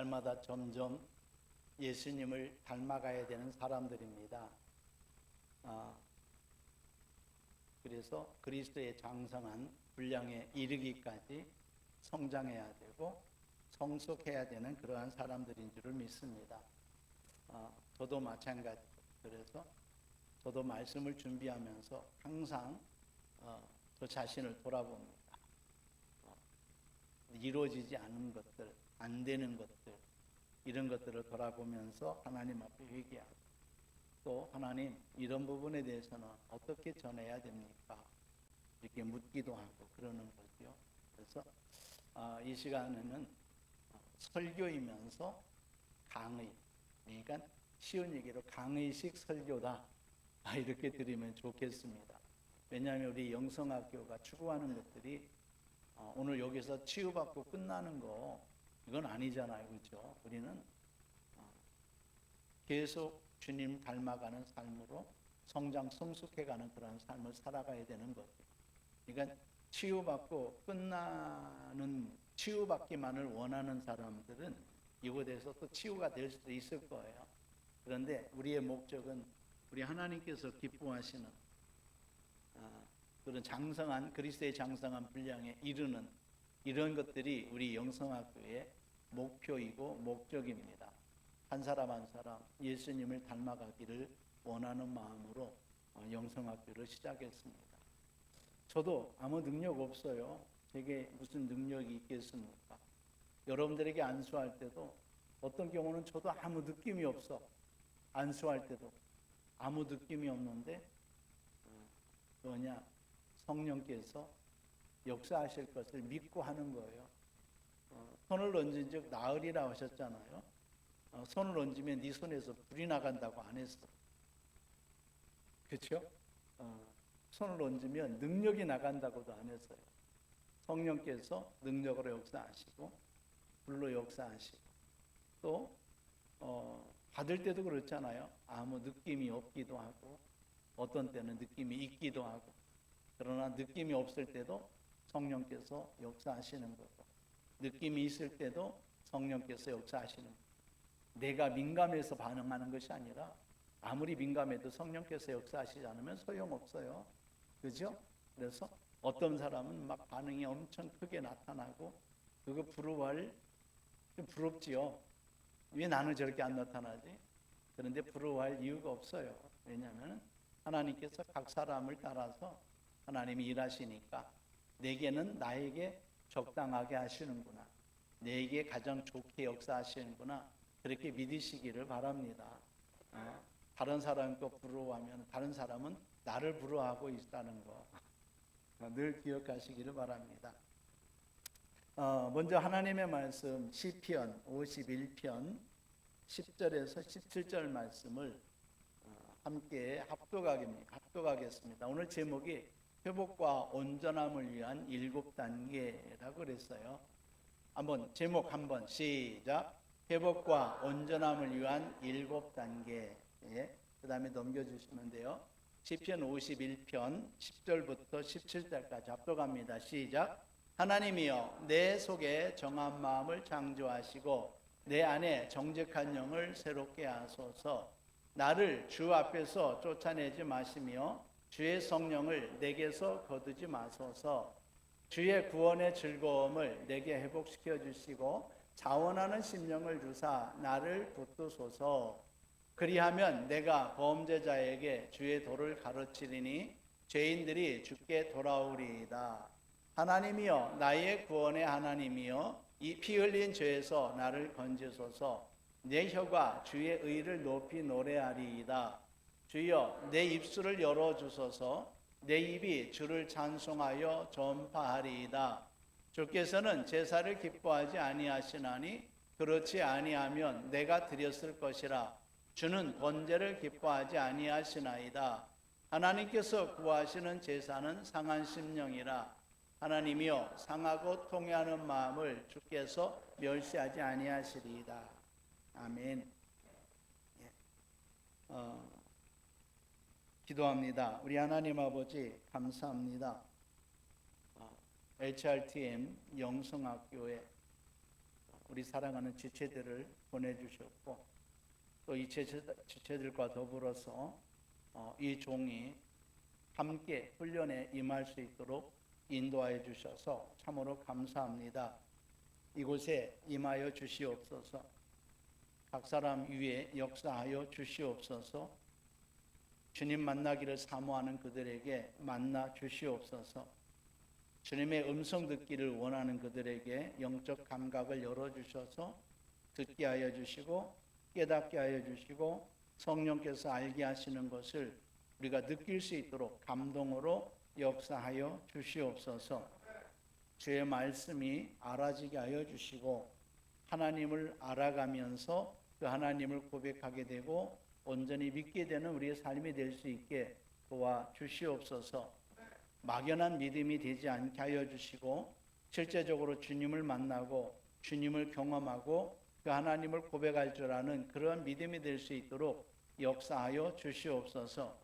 날마다 점점 예수님을 닮아가야 되는 사람들입니다. 그래서 그리스도의 장성한 분량에 이르기까지 성장해야 되고 성숙해야 되는 그러한 사람들인 줄을 믿습니다. 저도 마찬가지. 그래서 저도 말씀을 준비하면서 항상 저 자신을 돌아봅니다. 이루어지지 않은 것들, 안 되는 것들, 이런 것들을 돌아보면서 하나님 앞에 회개하고, 또 하나님 이런 부분에 대해서는 어떻게 전해야 됩니까? 이렇게 묻기도 하고 그러는 거죠. 그래서 이 시간에는 설교이면서 강의, 그러니까 쉬운 얘기로 강의식 설교다, 이렇게 드리면 좋겠습니다. 왜냐하면 우리 영성학교가 추구하는 것들이 오늘 여기서 치유받고 끝나는 거, 이건 아니잖아요. 그렇죠? 우리는 계속 주님 닮아가는 삶으로 성장 성숙해가는 그런 삶을 살아가야 되는 거죠. 그러니까 치유받고 끝나는, 치유받기만을 원하는 사람들은 이곳에서 또 치유가 될 수도 있을 거예요. 그런데 우리의 목적은 우리 하나님께서 기뻐하시는 그런 장성한, 그리스도의 장성한 분량에 이르는 이런 것들이 우리 영성학교의 목표이고 목적입니다. 한 사람 한 사람 예수님을 닮아가기를 원하는 마음으로 영성학교를 시작했습니다. 저도 아무 능력 없어요. 제게 무슨 능력이 있겠습니까? 여러분들에게 안수할 때도 어떤 경우는 저도 아무 느낌이 없어. 안수할 때도 아무 느낌이 없는데 뭐냐, 성령께서 역사하실 것을 믿고 하는 거예요. 손을 얹은 즉 나으리라 하셨잖아요. 손을 얹으면 네 손에서 불이 나간다고 안 했어. 그렇죠? 손을 얹으면 능력이 나간다고도 안 했어요. 성령께서 능력으로 역사하시고 불로 역사하시고, 또 받을 때도 그렇잖아요. 아무 느낌이 없기도 하고 어떤 때는 느낌이 있기도 하고, 그러나 느낌이 없을 때도 성령께서 역사하시는 거고, 느낌이 있을 때도 성령께서 역사하시는 거고, 내가 민감해서 반응하는 것이 아니라 아무리 민감해도 성령께서 역사하시지 않으면 소용없어요. 그죠? 그래서 어떤 사람은 막 반응이 엄청 크게 나타나고, 그거 부러워할, 좀 부럽지요. 왜 나는 저렇게 안 나타나지? 그런데 부러워할 이유가 없어요. 왜냐하면 하나님께서 각 사람을 따라서 하나님이 일하시니까 내게는 나에게 적당하게 하시는구나, 내게 가장 좋게 역사하시는구나, 그렇게 믿으시기를 바랍니다. 다른 사람 거 부러워하면 다른 사람은 나를 부러워하고 있다는 거 늘 기억하시기를 바랍니다. 먼저 하나님의 말씀 시편 51편 10절에서 17절 말씀을 함께 합독하겠습니다. 오늘 제목이 회복과 온전함을 위한 7단계라고 그랬어요. 제목 한번 시작. 회복과 온전함을 위한 7단계. 그 다음에 넘겨주시면 돼요. 시편 51편 10절부터 17절까지 합독합니다. 시작. 하나님이여, 내 속에 정한 마음을 창조하시고 내 안에 정직한 영을 새롭게 하소서. 나를 주 앞에서 쫓아내지 마시며 주의 성령을 내게서 거두지 마소서. 주의 구원의 즐거움을 내게 회복시켜 주시고 자원하는 심령을 주사 나를 붙드소서. 그리하면 내가 범죄자에게 주의 도를 가르치리니 죄인들이 주께 돌아오리이다. 하나님이여, 나의 구원의 하나님이여, 이 피 흘린 죄에서 나를 건지소서. 내 혀가 주의 의를 높이 노래하리이다. 주여, 내 입술을 열어주소서. 내 입이 주를 찬송하여 전파하리이다. 주께서는 제사를 기뻐하지 아니하시나니 그렇지 아니하면 내가 드렸을 것이라. 주는 번제를 기뻐하지 아니하시나이다. 하나님께서 구하시는 제사는 상한 심령이라. 하나님이여, 상하고 통회하는 마음을 주께서 멸시하지 아니하시리이다. 아멘. 기도합니다. 우리 하나님 아버지 감사합니다. HRTM 영성학교에 우리 사랑하는 지체들을 보내주셨고 또 이 지체들과 더불어서 이 종이 함께 훈련에 임할 수 있도록 인도하여 주셔서 참으로 감사합니다. 이곳에 임하여 주시옵소서. 각 사람 위에 역사하여 주시옵소서. 주님 만나기를 사모하는 그들에게 만나 주시옵소서. 주님의 음성 듣기를 원하는 그들에게 영적 감각을 열어주셔서 듣게 하여 주시고 깨닫게 하여 주시고 성령께서 알게 하시는 것을 우리가 느낄 수 있도록 감동으로 역사하여 주시옵소서. 주의 말씀이 알아지게 하여 주시고 하나님을 알아가면서 그 하나님을 고백하게 되고 온전히 믿게 되는 우리의 삶이 될 수 있게 도와주시옵소서. 막연한 믿음이 되지 않게 하여 주시고 실제적으로 주님을 만나고 주님을 경험하고 그 하나님을 고백할 줄 아는 그런 믿음이 될 수 있도록 역사하여 주시옵소서.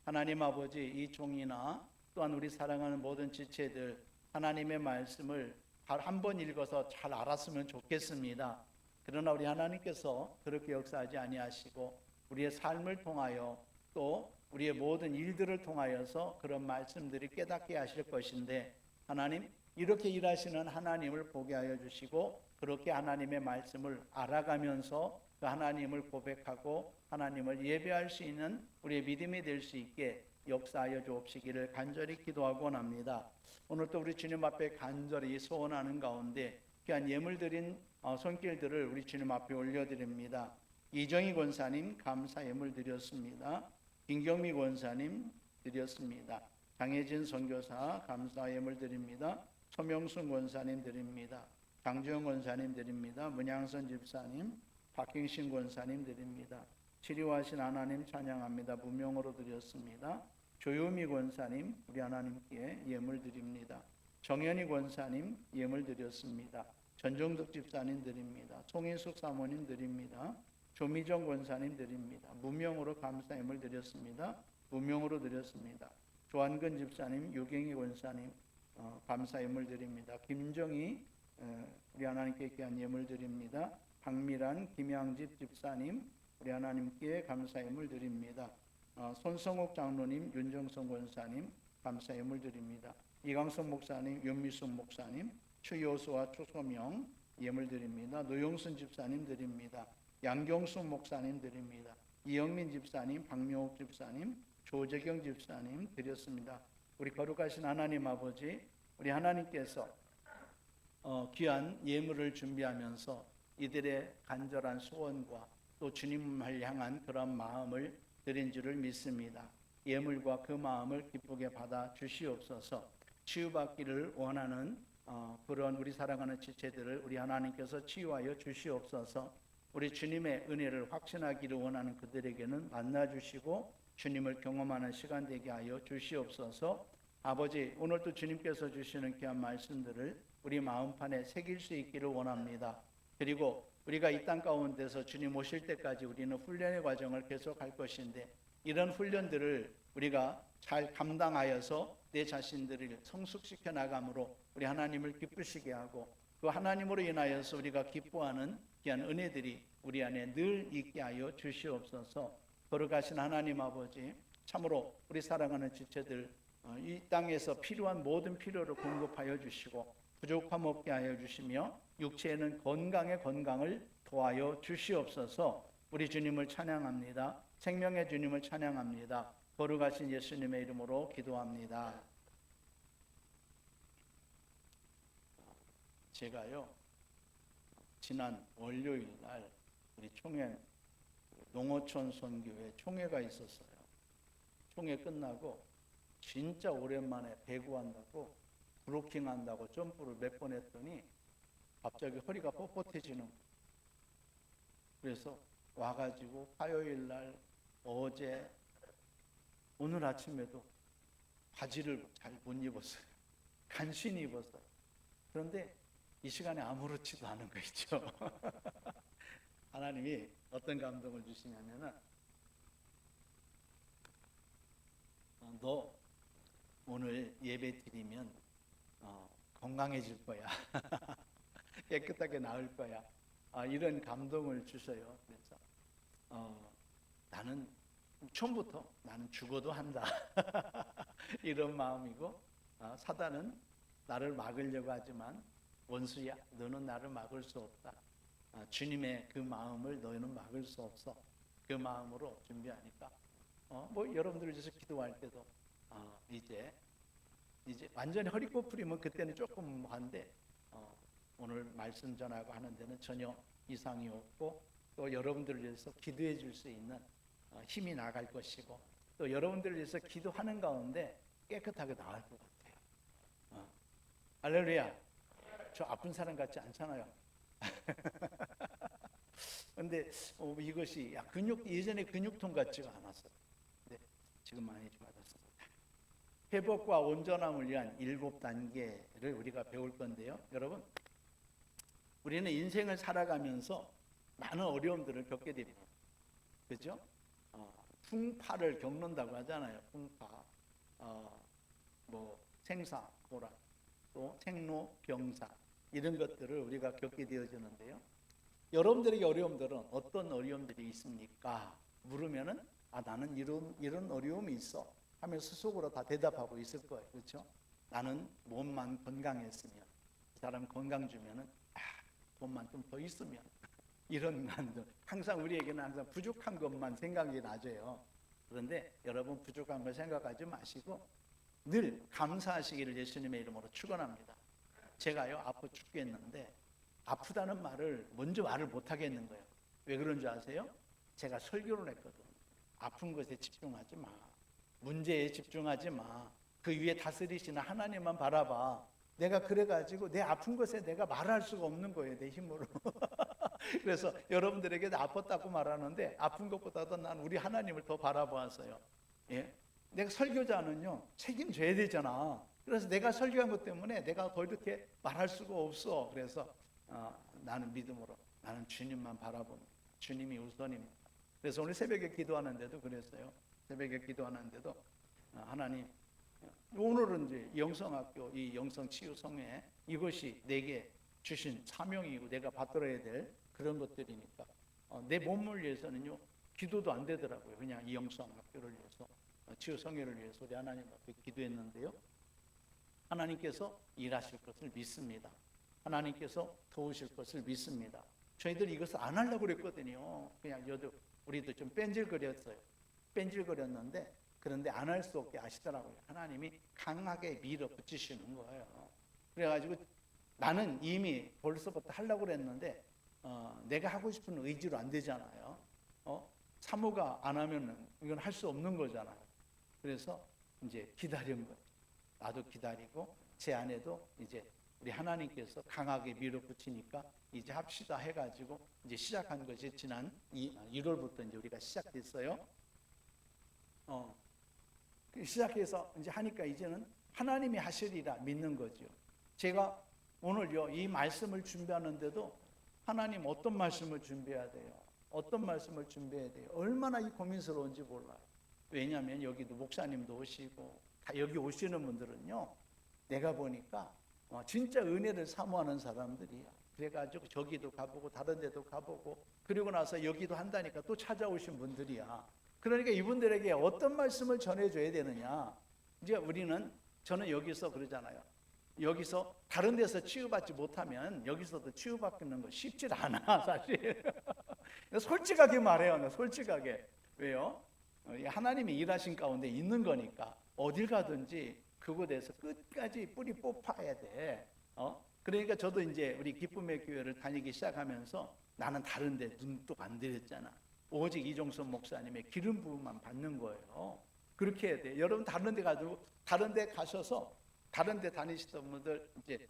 하나님 아버지, 이 종이나 또한 우리 사랑하는 모든 지체들 하나님의 말씀을 한 번 읽어서 잘 알았으면 좋겠습니다. 그러나 우리 하나님께서 그렇게 역사하지 아니하시고 우리의 삶을 통하여 또 우리의 모든 일들을 통하여서 그런 말씀들이 깨닫게 하실 것인데 하나님 이렇게 일하시는 하나님을 보게 하여 주시고 그렇게 하나님의 말씀을 알아가면서 그 하나님을 고백하고 하나님을 예배할 수 있는 우리의 믿음이 될 수 있게 역사하여 주옵시기를 간절히 기도하고 원합니다. 오늘 또 우리 주님 앞에 간절히 소원하는 가운데 귀한 예물 드린 손길들을 우리 주님 앞에 올려드립니다. 이정희 권사님 감사 예물 드렸습니다. 김경미 권사님 드렸습니다. 장혜진 선교사 감사 예물 드립니다. 소명순 권사님 드립니다. 장주영 권사님 드립니다. 문양선 집사님, 박경신 권사님 드립니다. 치료하신 하나님 찬양합니다. 무명으로 드렸습니다. 조유미 권사님 우리 하나님께 예물 드립니다. 정현희 권사님 예물 드렸습니다. 전종덕 집사님 드립니다. 송인숙 사모님 드립니다. 조미정 권사님 드립니다. 무명으로 감사 예물 드렸습니다. 무명으로 드렸습니다. 조한근 집사님, 유경희 권사님 감사 예물 드립니다. 김정희 우리 하나님께 귀한 예물 드립니다. 박미란, 김양집 집사님 우리 하나님께 감사 예물 드립니다. 손성옥 장로님, 윤정성 권사님 감사 예물 드립니다. 이강성 목사님, 윤미숙 목사님, 추요수와 추소명 예물 드립니다. 노영순 집사님 드립니다. 양경수 목사님 드립니다. 이영민 집사님, 박명옥 집사님, 조재경 집사님 드렸습니다. 우리 거룩하신 하나님 아버지, 우리 하나님께서 귀한 예물을 준비하면서 이들의 간절한 소원과 또 주님을 향한 그런 마음을 드린 줄을 믿습니다. 예물과 그 마음을 기쁘게 받아 주시옵소서. 치유받기를 원하는 그런 우리 사랑하는 지체들을 우리 하나님께서 치유하여 주시옵소서. 우리 주님의 은혜를 확신하기를 원하는 그들에게는 만나주시고 주님을 경험하는 시간 되게 하여 주시옵소서. 아버지, 오늘도 주님께서 주시는 귀한 말씀들을 우리 마음판에 새길 수 있기를 원합니다. 그리고 우리가 이 땅 가운데서 주님 오실 때까지 우리는 훈련의 과정을 계속할 것인데 이런 훈련들을 우리가 잘 감당하여서 내 자신들을 성숙시켜 나감으로 우리 하나님을 기쁘시게 하고 그 하나님으로 인하여서 우리가 기뻐하는 귀한 은혜들이 우리 안에 늘 있게 하여 주시옵소서. 거룩하신 하나님 아버지, 참으로 우리 사랑하는 지체들 이 땅에서 필요한 모든 필요를 공급하여 주시고 부족함 없게 하여 주시며 육체에는 건강의 건강을 더하여 주시옵소서. 우리 주님을 찬양합니다. 생명의 주님을 찬양합니다. 거룩하신 예수님의 이름으로 기도합니다. 제가요 지난 월요일 날 우리 총회 농어촌 선교회 총회가 있었어요. 총회 끝나고 진짜 오랜만에 배구한다고 브로킹한다고 점프를 몇 번 했더니 갑자기 허리가 뻣뻣해지는 거예요. 그래서 와가지고 화요일 날 어제 오늘 아침에도 바지를 잘 못 입었어요. 간신히 입었어요. 그런데 이 시간에 아무렇지도 않은 거 있죠. 하나님이 어떤 감동을 주시냐면은 너 오늘 예배 드리면 건강해질 거야. 깨끗하게 나을 거야. 이런 감동을 주셔요. 그래서 나는 처음부터 나는 죽어도 한다. 이런 마음이고, 사단은 나를 막으려고 하지만 원수야, 너는 나를 막을 수 없다. 주님의 그 마음을 너희는 막을 수 없어. 그 마음으로 준비하니까 뭐 여러분들 위해서 기도할 때도 이제 완전히 허리 꼬부리면 그때는 조금 한데 오늘 말씀 전하고 하는 데는 전혀 이상이 없고, 또 여러분들을 위해서 기도해 줄 수 있는 힘이 나갈 것이고, 또 여러분들을 위해서 기도하는 가운데 깨끗하게 나갈 것 같아요. 할렐루야. 저 아픈 사람 같지 않잖아요. 근데 이것이 예전에 근육통 같지가 않았어요. 근데 지금 많이 좋아졌습니다. 회복과 온전함을 위한 7단계를 우리가 배울 건데요. 여러분, 우리는 인생을 살아가면서 많은 어려움들을 겪게 됩니다. 그죠? 풍파를 겪는다고 하잖아요. 풍파, 생사, 고난, 또 생로, 병사, 이런 것들을 우리가 겪게 되어지는데요. 여러분들에게 어려움들은 어떤 어려움들이 있습니까? 물으면은 나는 이런 어려움이 있어 하면서 속으로 다 대답하고 있을 거예요. 그렇죠? 나는 몸만 건강했으면, 그 사람 건강 주면은 돈만 좀 더 있으면, 이런 난들 항상 우리에게는 항상 부족한 것만 생각이 나죠. 그런데 여러분, 부족한 걸 생각하지 마시고 늘 감사하시기를 예수님의 이름으로 축원합니다. 제가요 아파 죽겠는데 아프다는 말을 먼저 말을 못 하겠는 거예요. 왜 그런 줄 아세요? 제가 설교를 했거든. 아픈 것에 집중하지 마. 문제에 집중하지 마. 그 위에 다스리시는 하나님만 바라봐. 내가 그래가지고 내 아픈 것에 내가 말할 수가 없는 거예요, 내 힘으로. 그래서 여러분들에게 아팠다고 말하는데 아픈 것보다도 난 우리 하나님을 더 바라보았어요. 예? 내가 설교자는요 책임져야 되잖아. 그래서 내가 설교한 것 때문에 내가 더 이렇게 말할 수가 없어. 그래서 나는 믿음으로, 나는 주님만 바라봅니다. 주님이 우선입니다. 그래서 오늘 새벽에 기도하는데도 그랬어요. 새벽에 기도하는데도 하나님, 오늘은 이제 영성학교 이 영성치유성회, 이것이 내게 주신 사명이고 내가 받들어야 될 그런 것들이니까 내 몸을 위해서는요 기도도 안 되더라고요. 그냥 이 영성학교를 위해서, 치유성회를 위해서 우리 하나님 앞에 기도했는데요. 하나님께서 일하실 것을 믿습니다. 하나님께서 도우실 것을 믿습니다. 저희들이 이것을 안 하려고 그랬거든요. 그냥 우리도 좀 뺀질거렸어요. 뺀질거렸는데, 그런데 안 할 수 없게 아시더라고요. 하나님이 강하게 밀어붙이시는 거예요. 그래가지고 나는 이미 벌써부터 하려고 그랬는데 내가 하고 싶은 의지로 안 되잖아요. 사모가 안 하면은 이건 할 수 없는 거잖아요. 그래서 이제 기다린 거예요. 나도 기다리고 제 아내도 이제 우리 하나님께서 강하게 밀어붙이니까 이제 합시다 해가지고 이제 시작한 것이 지난 1월부터 이제 우리가 시작됐어요. 시작해서 이제 하니까 이제는 하나님이 하시리라 믿는 거죠. 제가 오늘요 이 말씀을 준비하는데도 하나님 어떤 말씀을 준비해야 돼요? 어떤 말씀을 준비해야 돼요? 얼마나 이 고민스러운지 몰라요. 왜냐하면 여기도 목사님도 오시고 다 여기 오시는 분들은요, 내가 보니까 진짜 은혜를 사모하는 사람들이야. 그래가지고 저기도 가보고 다른 데도 가보고 그리고 나서 여기도 한다니까 또 찾아오신 분들이야. 그러니까 이분들에게 어떤 말씀을 전해줘야 되느냐. 이제 저는 여기서 그러잖아요. 여기서 다른 데서 치유받지 못하면 여기서도 치유받는 거 쉽지 않아, 사실. 솔직하게 말해요. 솔직하게. 왜요? 하나님이 일하신 가운데 있는 거니까 어딜 가든지 그곳에서 끝까지 뿌리 뽑아야 돼. 그러니까 저도 이제 우리 기쁨의 교회를 다니기 시작하면서 나는 다른 데 눈도 안 들였잖아. 오직 이종선 목사님의 기름 부음만 받는 거예요. 그렇게 해야 돼. 여러분 다른 데 가셔서 다른 데 다니시던 분들 이제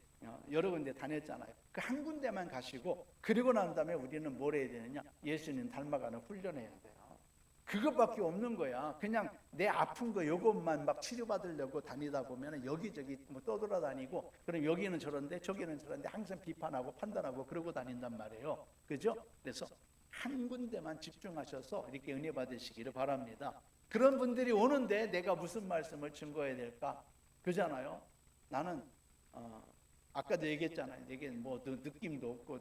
여러 군데 다녔잖아요. 그 한 군데만 가시고 그리고 난 다음에 우리는 뭘 해야 되느냐? 예수님 닮아가는 훈련해야 돼요. 그것밖에 없는 거야. 그냥 내 아픈 거 요것만 막 치료받으려고 다니다 보면 여기저기 뭐 떠돌아다니고, 그럼 여기는 저런데 저기는 저런데 항상 비판하고 판단하고 그러고 다닌단 말이에요. 그죠? 그래서 한 군데만 집중하셔서 이렇게 은혜 받으시기를 바랍니다. 그런 분들이 오는데 내가 무슨 말씀을 증거해야 될까? 그잖아요. 나는 아까도 얘기했잖아요. 내게 뭐 느낌도 없고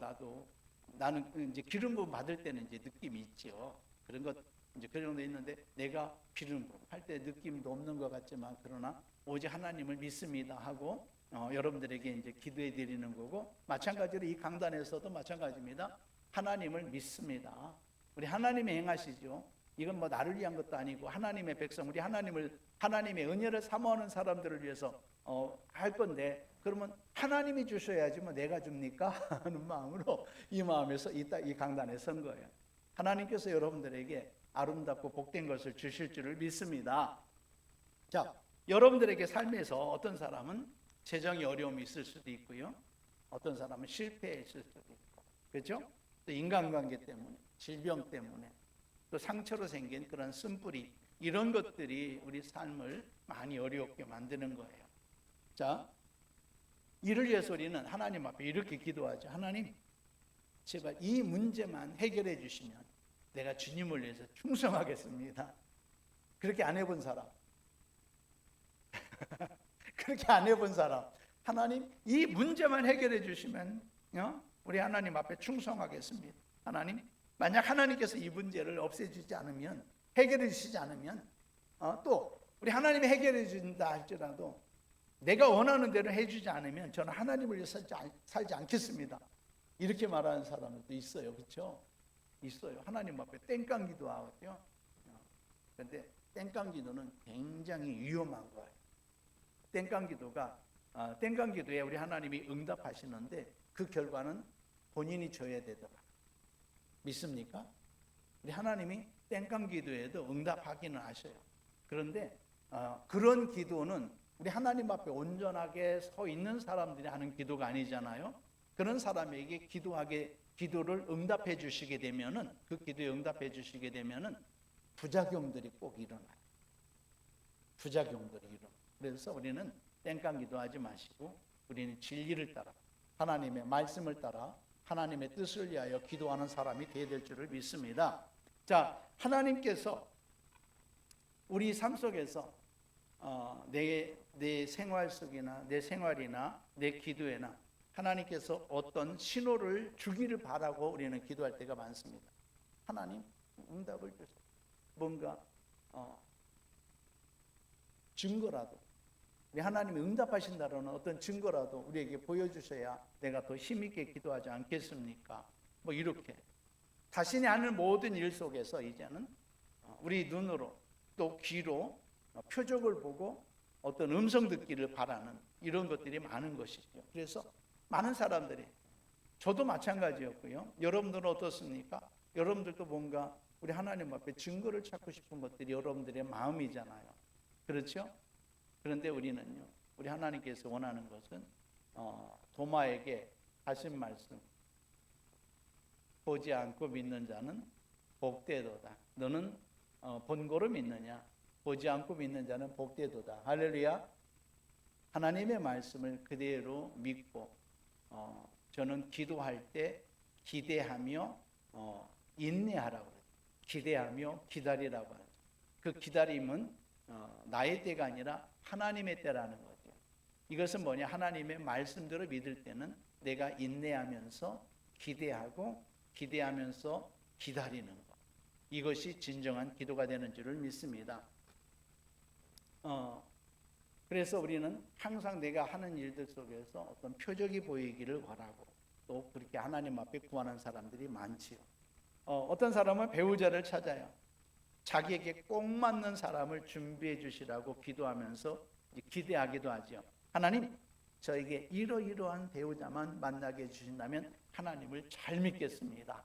나는 이제 기름 부음 받을 때는 이제 느낌이 있죠. 그런 것 이제 그런 정도 있는데 내가 기름 부음 할 때 느낌도 없는 것 같지만 그러나 오직 하나님을 믿습니다 하고 여러분들에게 이제 기도해 드리는 거고, 마찬가지로 이 강단에서도 마찬가지입니다. 하나님을 믿습니다. 우리 하나님이 행하시죠. 이건 뭐 나를 위한 것도 아니고 하나님의 백성, 우리 하나님의 은혜를 사모하는 사람들을 위해서 할 건데, 그러면 하나님이 주셔야지 뭐 내가 줍니까? 하는 마음으로 이 마음에서 이 강단에 선 거예요. 하나님께서 여러분들에게 아름답고 복된 것을 주실 줄을 믿습니다. 자, 여러분들에게 삶에서 어떤 사람은 재정이 어려움이 있을 수도 있고요, 어떤 사람은 실패했을 수도 있고, 그렇죠? 또 인간관계 때문에, 질병 때문에, 또 상처로 생긴 그런 쓴뿌리, 이런 것들이 우리 삶을 많이 어렵게 만드는 거예요. 자, 이를 위해서 우리는 하나님 앞에 이렇게 기도하죠. 하나님, 제발 이 문제만 해결해 주시면 내가 주님을 위해서 충성하겠습니다. 그렇게 안 해본 사람 그렇게 안 해본 사람, 하나님 이 문제만 해결해 주시면 우리 하나님 앞에 충성하겠습니다. 하나님, 만약 하나님께서 이 문제를 없애주지 않으면, 해결해 주시지 않으면, 또 우리 하나님이 해결해 준다 할지라도 내가 원하는 대로 해주지 않으면 저는 하나님을 위해서 살지 않겠습니다. 이렇게 말하는 사람들도 있어요. 그렇죠? 있어요. 하나님 앞에 땡깡 기도하거든요. 그런데 땡깡 기도는 굉장히 위험한 거예요. 땡깡 기도에 우리 하나님이 응답하시는데 그 결과는 본인이 져야 되더라. 믿습니까? 우리 하나님이 땡깡 기도에도 응답하기는 하셔요. 그런데 그런 기도는 우리 하나님 앞에 온전하게 서 있는 사람들이 하는 기도가 아니잖아요. 그런 사람에게 기도를 응답해 주시게 되면은, 그 기도에 응답해 주시게 되면은 부작용들이 꼭 일어나요. 부작용들이 일어나요. 그래서 우리는 땡깡 기도하지 마시고 우리는 진리를 따라, 하나님의 말씀을 따라 하나님의 뜻을 위하여 기도하는 사람이 되어야 될 줄을 믿습니다. 자, 하나님께서 우리 삶 속에서 내 생활 속이나 내 생활이나 내 기도에나 하나님께서 어떤 신호를 주기를 바라고 우리는 기도할 때가 많습니다. 하나님, 응답을 주세요. 뭔가 증거라도, 우리 하나님이 응답하신다는 어떤 증거라도 우리에게 보여주셔야 내가 더 힘있게 기도하지 않겠습니까? 뭐 이렇게 자신이 하는 모든 일 속에서 이제는 우리 눈으로 또 귀로 표적을 보고 어떤 음성 듣기를 바라는 이런 것들이 많은 것이죠. 그래서 많은 사람들이, 저도 마찬가지였고요, 여러분들은 어떻습니까? 여러분들도 뭔가 우리 하나님 앞에 증거를 찾고 싶은 것들이 여러분들의 마음이잖아요. 그렇죠? 그런데 우리는요, 우리 하나님께서 원하는 것은 도마에게 하신 말씀, 보지 않고 믿는 자는 복되도다. 너는 본고로 믿느냐? 보지 않고 믿는 자는 복되도다. 할렐루야. 하나님의 말씀을 그대로 믿고 저는 기도할 때 기대하며 인내하라고 그래요. 기대하며 기다리라고 하죠. 그 기다림은 나의 때가 아니라 하나님의 때라는 거죠. 이것은 뭐냐? 하나님의 말씀대로 믿을 때는 내가 인내하면서 기대하면서 기다리는 것, 이것이 진정한 기도가 되는 줄을 믿습니다. 그래서 우리는 항상 내가 하는 일들 속에서 어떤 표적이 보이기를 바라고, 또 그렇게 하나님 앞에 구하는 사람들이 많지요. 어떤 사람은 배우자를 찾아요. 자기에게 꼭 맞는 사람을 준비해 주시라고 기도하면서 기대하기도 하죠. 하나님, 저에게 이러이러한 배우자만 만나게 해주신다면 하나님을 잘 믿겠습니다.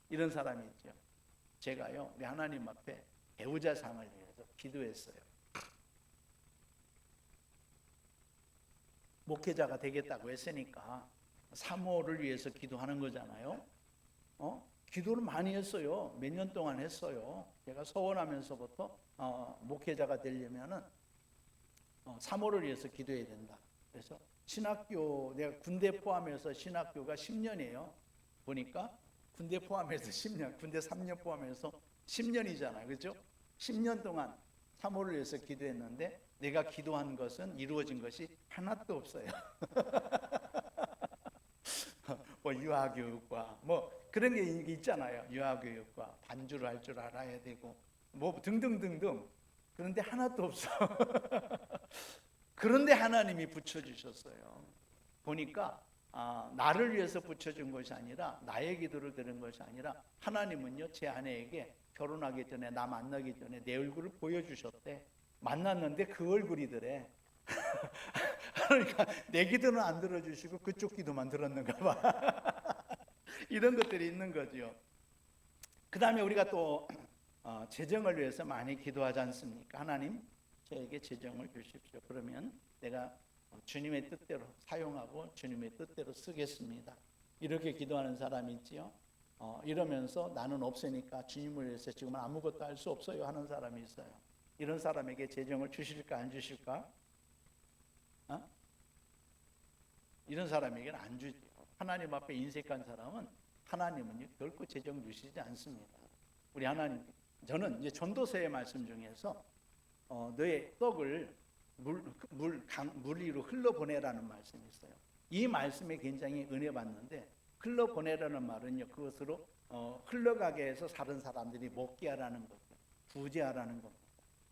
이런 사람이 있죠. 제가요, 우리 하나님 앞에 배우자 상을 위해서 기도했어요. 목회자가 되겠다고 했으니까 사모를 위해서 기도하는 거잖아요. 기도를 많이 했어요. 몇 년 동안 했어요. 제가 서원하면서부터 목회자가 되려면은 사모를 위해서 기도해야 된다. 그래서 신학교, 내가 군대 포함해서 신학교가 10년이에요. 보니까 군대 포함해서 10년, 군대 3년 포함해서 10년이잖아요. 그렇죠? 10년 동안 사모를 위해서 기도했는데 내가 기도한 것은 이루어진 것이 하나도 없어요. 뭐 유아교육과 뭐 그런 게 있잖아요. 유아교육과 반주를 할 줄 알아야 되고 뭐 등등등등. 그런데 하나도 없어. 그런데 하나님이 붙여주셨어요. 보니까 나를 위해서 붙여준 것이 아니라 나의 기도를 들은 것이 아니라 하나님은요 제 아내에게 결혼하기 전에 나 만나기 전에 내 얼굴을 보여주셨대. 만났는데 그 얼굴이더래. 그러니까 내 기도는 안 들어주시고 그쪽 기도만 들었는가 봐. 이런 것들이 있는 거죠. 그 다음에 우리가 또 재정을 위해서 많이 기도하지 않습니까? 하나님 저에게 재정을 주십시오. 그러면 내가 주님의 뜻대로 사용하고 주님의 뜻대로 쓰겠습니다. 이렇게 기도하는 사람이 있지요. 이러면서 나는 없으니까 주님을 위해서 지금 아무것도 할 수 없어요 하는 사람이 있어요. 이런 사람에게 재정을 주실까 안 주실까? 이런 사람에게는 안 주죠. 하나님 앞에 인색한 사람은 하나님은 결코 재정 주시지 않습니다. 우리 하나님, 저는 이제 전도서의 말씀 중에서 너의 떡을 물 위로 흘러보내라는 말씀이 있어요. 이 말씀에 굉장히 은혜 받는데, 흘러보내라는 말은요 그것으로 흘러가게 해서 다른 사람들이 먹게 하라는 거죠. 부재하라는 겁니다.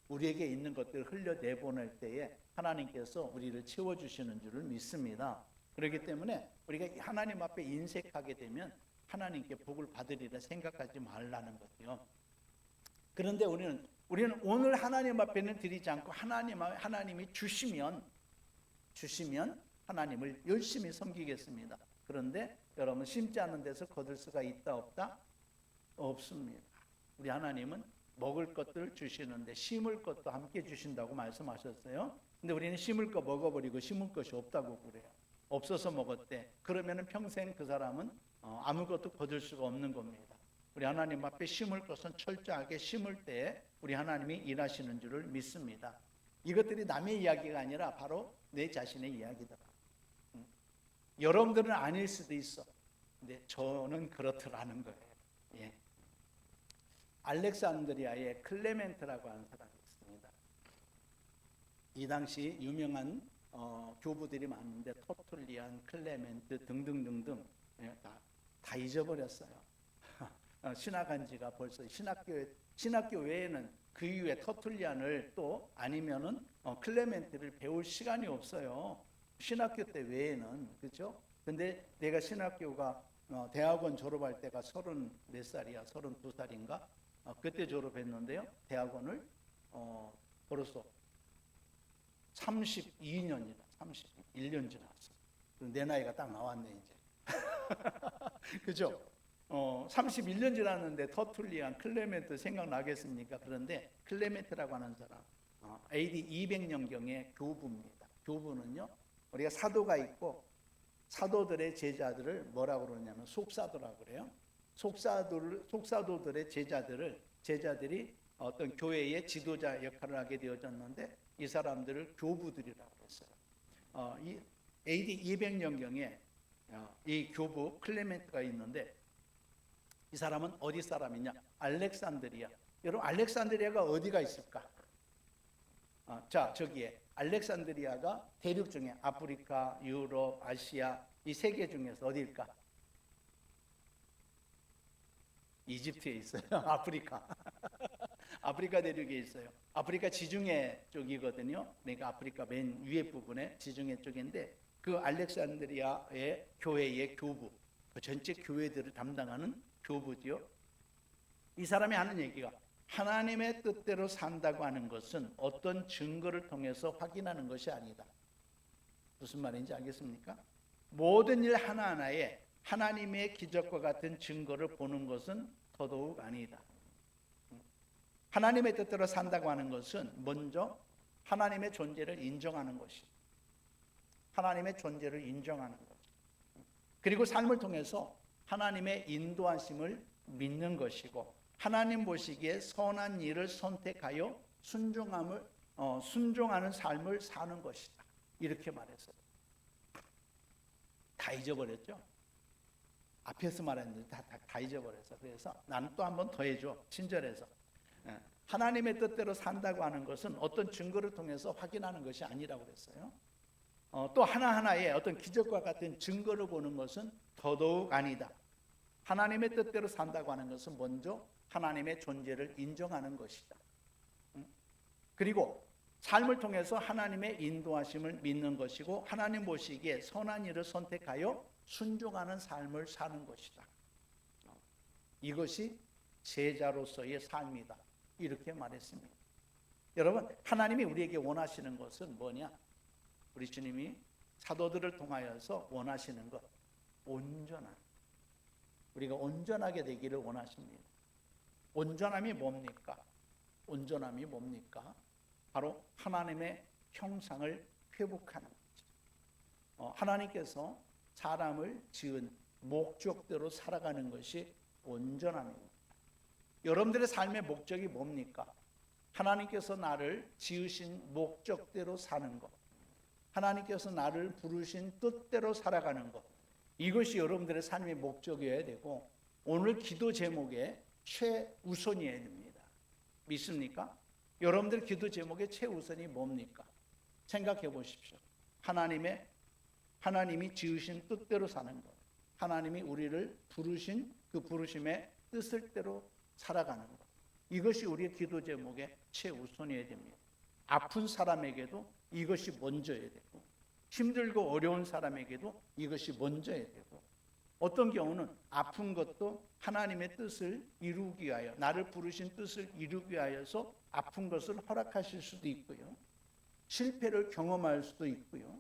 우리에게 있는 것들을 흘려내보낼 때에 하나님께서 우리를 채워주시는 줄을 믿습니다. 그렇기 때문에 우리가 하나님 앞에 인색하게 되면 하나님께 복을 받으리라 생각하지 말라는 거죠. 그런데 우리는 오늘 하나님 앞에는 드리지 않고 하나님이 주시면 하나님을 열심히 섬기겠습니다. 그런데 여러분 심지 않은 데서 거둘 수가 있다 없다? 없습니다. 우리 하나님은 먹을 것들을 주시는데 심을 것도 함께 주신다고 말씀하셨어요. 근데 우리는 심을 거 먹어버리고 심을 것이 없다고 그래요. 없어서 먹었대. 그러면 평생 그 사람은 아무것도 거둘 수가 없는 겁니다. 우리 하나님 앞에 심을 것은 철저하게 심을 때 우리 하나님이 일하시는 줄을 믿습니다. 이것들이 남의 이야기가 아니라 바로 내 자신의 이야기다. 여러분들은 아닐 수도 있어. 근데 저는 그렇더라는 거예요. 예. 알렉산드리아에 클레멘트라고 하는 사람이 있습니다. 이 당시 유명한 교부들이 많은데 터툴리안, 클레멘트 등등등등 다 잊어버렸어요. 신학한 지가 벌써 신학교 외에는 그 이후에 터툴리안을 또 아니면은 클레멘트를 배울 시간이 없어요. 신학교 때 외에는. 그렇죠? 근데 내가 신학교가 대학원 졸업할 때가 30몇 살이야. 32살인가? 그때 졸업했는데요. 대학원을 벌써 32년 지났어. 내 나이가 딱 나왔네 이제. 그죠? 31년 지났는데 터툴리안, 클레멘트 생각나겠습니까? 그런데 클레멘트라고 하는 사람 AD 200년경의 교부입니다. 교부는요 우리가 사도가 있고 사도들의 제자들을 뭐라고 그러냐면 속사도라고 그래요. 속사도들의 제자들이 어떤 교회의 지도자 역할을 하게 되어졌는데 이 사람들을 교부들이라고 했어요. 이 AD 200년경에 이 교부 클레멘트가 있는데 이 사람은 어디 사람이냐? 알렉산드리아. 여러분 알렉산드리아가 어디가 있을까? 자 저기에 알렉산드리아가 대륙 중에 아프리카, 유럽, 아시아 이 세 개 중에서 어디일까? 이집트에 있어요. 아프리카. 아프리카 대륙에 있어요. 아프리카 지중해 쪽이거든요. 그러니까 아프리카 맨 위에 부분에 지중해 쪽인데 그 알렉산드리아의 교회의 교부, 그 전체 교회들을 담당하는 교부지요. 이 사람이 하는 얘기가 하나님의 뜻대로 산다고 하는 것은 어떤 증거를 통해서 확인하는 것이 아니다. 무슨 말인지 알겠습니까? 모든 일 하나하나에 하나님의 기적과 같은 증거를 보는 것은 더더욱 아니다. 하나님의 뜻대로 산다고 하는 것은 먼저 하나님의 존재를 인정하는 것이, 하나님의 존재를 인정하는 것. 그리고 삶을 통해서 하나님의 인도하심을 믿는 것이고, 하나님 보시기에 선한 일을 선택하여 순종하는 삶을 사는 것이다. 이렇게 말했어요. 다 잊어버렸죠? 앞에서 말했는데 다 잊어버렸어. 그래서 나는 또 한 번 더 해줘. 친절해서. 하나님의 뜻대로 산다고 하는 것은 어떤 증거를 통해서 확인하는 것이 아니라고 그랬어요. 또 하나하나의 어떤 기적과 같은 증거를 보는 것은 더더욱 아니다. 하나님의 뜻대로 산다고 하는 것은 먼저 하나님의 존재를 인정하는 것이다. 그리고 삶을 통해서 하나님의 인도하심을 믿는 것이고 하나님 보시기에 선한 일을 선택하여 순종하는 삶을 사는 것이다. 이것이 제자로서의 삶이다. 이렇게 말했습니다. 여러분, 하나님이 우리에게 원하시는 것은 뭐냐? 우리 주님이 사도들을 통하여서 원하시는 것, 온전한, 우리가 온전하게 되기를 원하십니다. 온전함이 뭡니까? 온전함이 뭡니까? 바로 하나님의 형상을 회복하는 거죠. 하나님께서 사람을 지은 목적대로 살아가는 것이 온전함입니다. 여러분들의 삶의 목적이 뭡니까? 하나님께서 나를 지으신 목적대로 사는 것, 하나님께서 나를 부르신 뜻대로 살아가는 것, 이것이 여러분들의 삶의 목적이어야 되고 오늘 기도 제목의 최우선이어야 됩니다. 믿습니까? 여러분들 기도 제목의 최우선이 뭡니까? 생각해 보십시오. 하나님이 지으신 뜻대로 사는 것, 하나님이 우리를 부르신 그 부르심의 뜻을대로 살아가는 것, 이것이 우리의 기도 제목의 최우선이어야 됩니다. 아픈 사람에게도 이것이 먼저여야 되고 힘들고 어려운 사람에게도 이것이 먼저여야 되고 어떤 경우는 아픈 것도 하나님의 뜻을 이루기 위하여 나를 부르신 뜻을 이루기 위하여서 아픈 것을 허락하실 수도 있고요. 실패를 경험할 수도 있고요.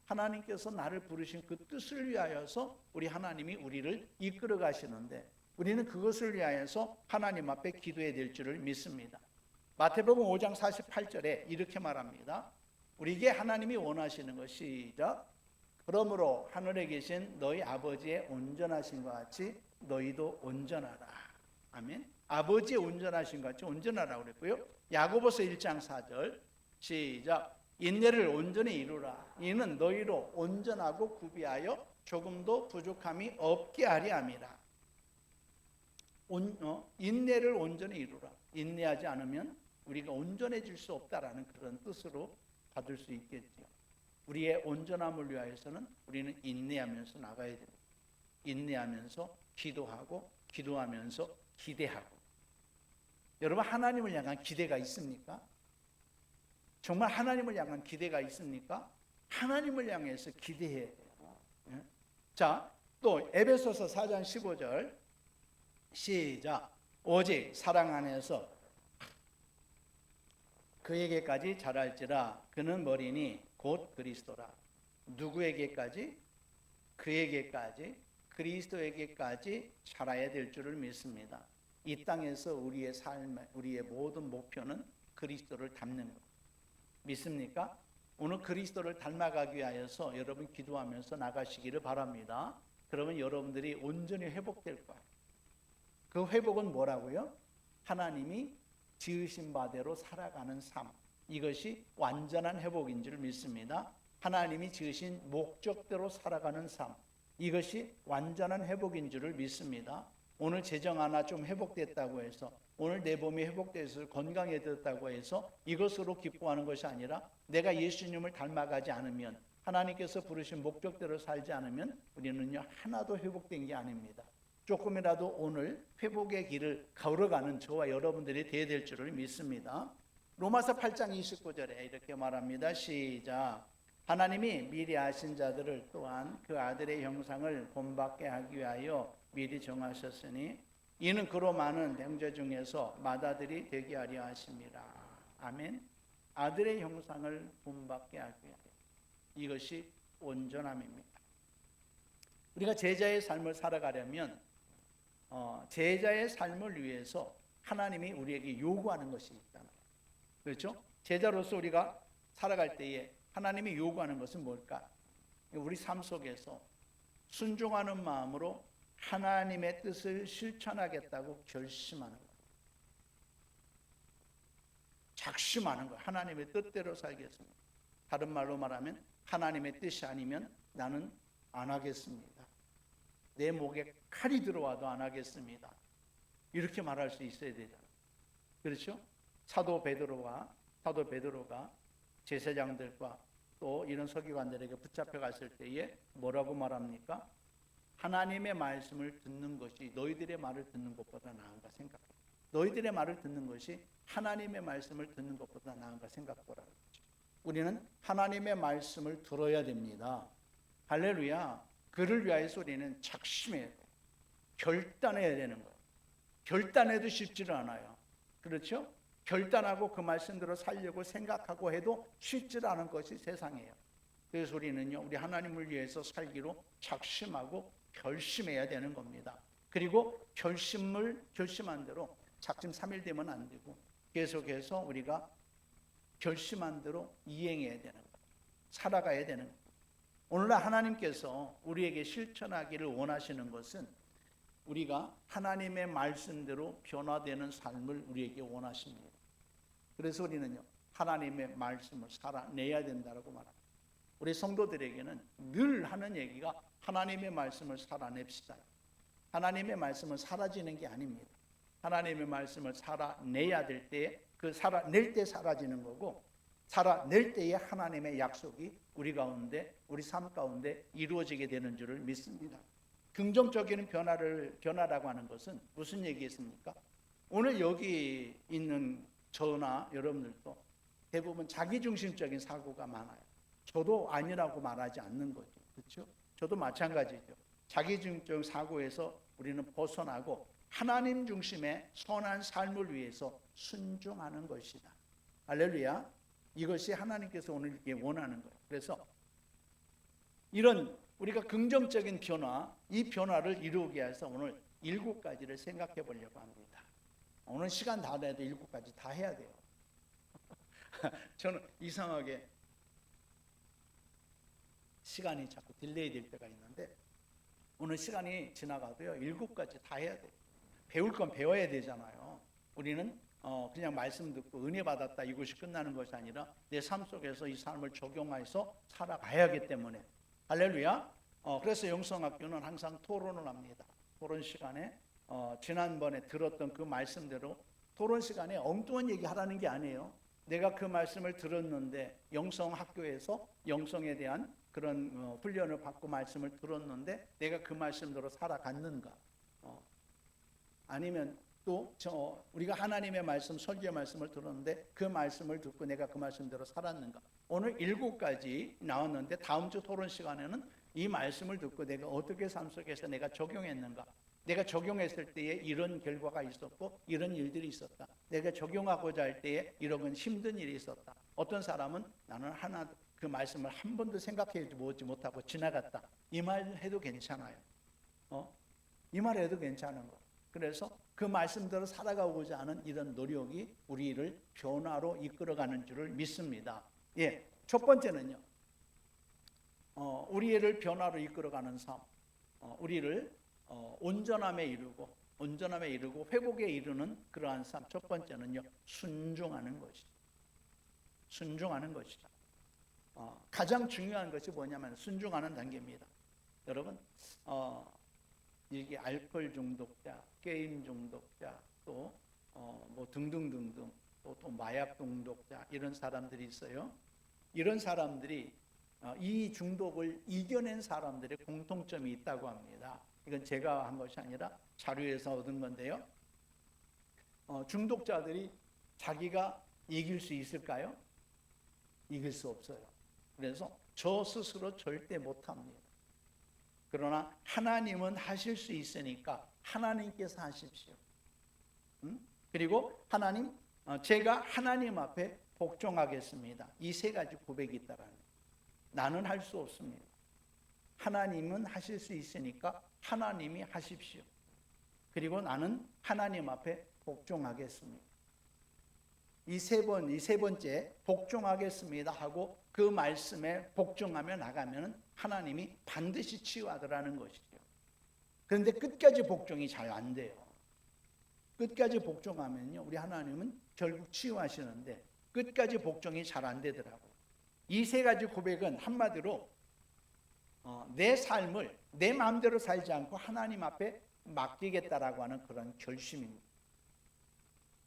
하나님께서 나를 부르신 그 뜻을 위하여서 우리 하나님이 우리를 이끌어 가시는데 우리는 그것을 위하여서 하나님 앞에 기도해야 될 줄을 믿습니다. 마태복음 5장 48절에 이렇게 말합니다. 우리에게 하나님이 원하시는 것이 그러므로 하늘에 계신 너희 아버지의 온전하신 것 같이 너희도 온전하라. 아멘. 아버지의 온전하신 것 같이 온전하라고 그랬고요. 야고보서 1장 4절 시작. 인내를 온전히 이루라. 이는 너희로 온전하고 구비하여 조금도 부족함이 없게 하려 함이라. 인내를 온전히 이루라. 인내하지 않으면 우리가 온전해질 수 없다라는 그런 뜻으로 받을 수 있겠죠. 우리의 온전함을 위하여서는 우리는 인내하면서 나가야 됩니다. 인내하면서 기도하고 기도하면서 기대하고. 여러분, 하나님을 향한 기대가 있습니까? 정말 하나님을 향한 기대가 있습니까? 하나님을 향해서 기대해야 돼요. 자, 또 에베소서 4장 15절 시작. 오직 사랑 안에서 그에게까지 자랄지라. 그는 머리니 곧 그리스도라. 누구에게까지? 그에게까지, 그리스도에게까지 자라야 될 줄을 믿습니다. 이 땅에서 우리의 삶, 우리의 모든 목표는 그리스도를 닮는 것. 믿습니까? 오늘 그리스도를 닮아가기 위하여서 여러분 기도하면서 나가시기를 바랍니다. 그러면 여러분들이 온전히 회복될 거예요. 그 회복은 뭐라고요? 하나님이 지으신 바대로 살아가는 삶. 이것이 완전한 회복인 줄 믿습니다. 하나님이 지으신 목적대로 살아가는 삶. 이것이 완전한 회복인 줄을 믿습니다. 오늘 재정 하나 좀 회복됐다고 해서, 오늘 내 몸이 회복돼서 건강해졌다고 해서 이것으로 기뻐하는 것이 아니라 내가 예수님을 닮아가지 않으면, 하나님께서 부르신 목적대로 살지 않으면 우리는요 하나도 회복된 게 아닙니다. 조금이라도 오늘 회복의 길을 걸어가는 저와 여러분들이 되어야 될 줄을 믿습니다. 로마서 8장 29절에 이렇게 말합니다. 시작. 하나님이 미리 아신 자들을 또한 그 아들의 형상을 본받게 하기 위하여 미리 정하셨으니 이는 그로 많은 형제 중에서 맏아들이 되게 하려 하심이라. 아멘. 아들의 형상을 본받게 하기 위하여. 이것이 온전함입니다. 우리가 제자의 삶을 살아가려면 제자의 삶을 위해서 하나님이 우리에게 요구하는 것이 있다는 거예요. 그렇죠? 제자로서 우리가 살아갈 때에 하나님이 요구하는 것은 뭘까? 우리 삶 속에서 순종하는 마음으로 하나님의 뜻을 실천하겠다고 결심하는 거예요. 작심하는 거예요. 하나님의 뜻대로 살겠습니다. 다른 말로 말하면 하나님의 뜻이 아니면 나는 안 하겠습니다. 내 목에 칼이 들어와도 안 하겠습니다. 이렇게 말할 수 있어야 되잖아요. 그렇죠? 사도 베드로가 제사장들과 또 이런 서기관들에게 붙잡혀 갔을 때에 뭐라고 말합니까? 하나님의 말씀을 듣는 것이 너희들의 말을 듣는 것보다 나은가 생각해. 너희들의 말을 듣는 것이 하나님의 말씀을 듣는 것보다 나은가 생각보라는 거죠. 우리는 하나님의 말씀을 들어야 됩니다. 할렐루야. 그를 위하여서 우리는 작심해야 돼요. 결단해야 되는 거예요. 결단해도 쉽지는 않아요. 그렇죠? 결단하고 그 말씀대로 살려고 생각하고 해도 쉽지 않은 것이 세상이에요. 그래서 우리는요, 우리 하나님을 위해서 살기로 작심하고 결심해야 되는 겁니다. 그리고 결심한 대로 작심 3일 되면 안 되고 계속해서 우리가 결심한 대로 이행해야 되는 거예요. 살아가야 되는 거예요. 오늘날 하나님께서 우리에게 실천하기를 원하시는 것은 우리가 하나님의 말씀대로 변화되는 삶을 우리에게 원하십니다. 그래서 우리는요, 하나님의 말씀을 살아내야 된다고 말합니다. 우리 성도들에게는 늘 하는 얘기가 하나님의 말씀을 살아냅시다. 하나님의 말씀은 사라지는 게 아닙니다. 하나님의 말씀을 살아내야 될 때에 그 살아낼 때 사라지는 거고, 살아낼 때에 하나님의 약속이 우리 가운데, 우리 삶 가운데 이루어지게 되는 줄을 믿습니다. 긍정적인 변화라고 하는 것은 무슨 얘기겠습니까? 오늘 여기 있는 저나 여러분들도 대부분 자기중심적인 사고가 많아요. 저도 아니라고 말하지 않는 거죠. 그렇죠? 저도 마찬가지죠. 자기중심적 사고에서 우리는 벗어나고 하나님 중심의 선한 삶을 위해서 순종하는 것이다. 할렐루야. 이것이 하나님께서 오늘 이렇게 원하는 거예요. 그래서 이런 우리가 긍정적인 변화, 이 변화를 이루기 위해서 오늘 7가지를 생각해 보려고 합니다. 오늘 시간 다 돼도 7가지 다 해야 돼요. 저는 이상하게 시간이 자꾸 딜레이 될 때가 있는데 오늘 시간이 지나가도요 7가지 다 해야 돼요. 배울 건 배워야 되잖아요. 우리는 그냥 말씀 듣고 은혜 받았다 이것이 끝나는 것이 아니라 내 삶 속에서 이 삶을 적용해서 살아가야 하기 때문에 할렐루야. 그래서 영성학교는 항상 토론을 합니다. 토론 시간에 지난번에 들었던 그 말씀대로 토론 시간에 엉뚱한 얘기 하라는 게 아니에요. 내가 그 말씀을 들었는데 영성학교에서 영성에 대한 그런 훈련을 받고 말씀을 들었는데 내가 그 말씀대로 살아갔는가? 아니면 또 우리가 하나님의 말씀, 설교의 말씀을 들었는데 그 말씀을 듣고 내가 그 말씀대로 살았는가? 오늘 7가지 나왔는데 다음 주 토론 시간에는 이 말씀을 듣고 내가 어떻게 삶 속에서 내가 적용했는가? 내가 적용했을 때에 이런 결과가 있었고 이런 일들이 있었다. 내가 적용하고자 할 때에 이런 힘든 일이 있었다. 어떤 사람은 나는 그 말씀을 한 번도 생각해 보지 못하고 지나갔다. 이 말 해도 괜찮아요. 이 말 해도 괜찮은 거. 그래서 그 말씀대로 살아가고자 하는 이런 노력이 우리를 변화로 이끌어가는 줄을 믿습니다. 예, 첫 번째는요. 우리를 변화로 이끌어가는 삶, 우리를 온전함에 이르고 회복에 이르는 그러한 삶. 첫 번째는요, 순종하는 것이죠. 순종하는 것이죠. 가장 중요한 것이 뭐냐면 순종하는 단계입니다. 여러분, 이게 알코올 중독자, 게임 중독자, 또 뭐 등등등등, 또 마약 중독자 이런 사람들이 있어요. 이런 사람들이 이 중독을 이겨낸 사람들의 공통점이 있다고 합니다. 이건 제가 한 것이 아니라 자료에서 얻은 건데요. 중독자들이 자기가 이길 수 있을까요? 이길 수 없어요. 그래서 저 스스로 절대 못합니다. 그러나 하나님은 하실 수 있으니까 하나님께서 하십시오. 그리고 하나님, 제가 하나님 앞에 복종하겠습니다. 이 3가지 고백이 있다라는 거예요. 나는 할 수 없습니다. 하나님은 하실 수 있으니까 하나님이 하십시오. 그리고 나는 하나님 앞에 복종하겠습니다. 이 세 번째 복종하겠습니다 하고 그 말씀에 복종하며 나가면 하나님이 반드시 치유하더라는 것이죠. 그런데 끝까지 복종이 잘 안 돼요. 끝까지 복종하면요, 우리 하나님은 결국 치유하시는데 끝까지 복종이 잘 안 되더라고요. 이 3가지 고백은 한마디로 내 삶을 내 마음대로 살지 않고 하나님 앞에 맡기겠다라고 하는 그런 결심입니다.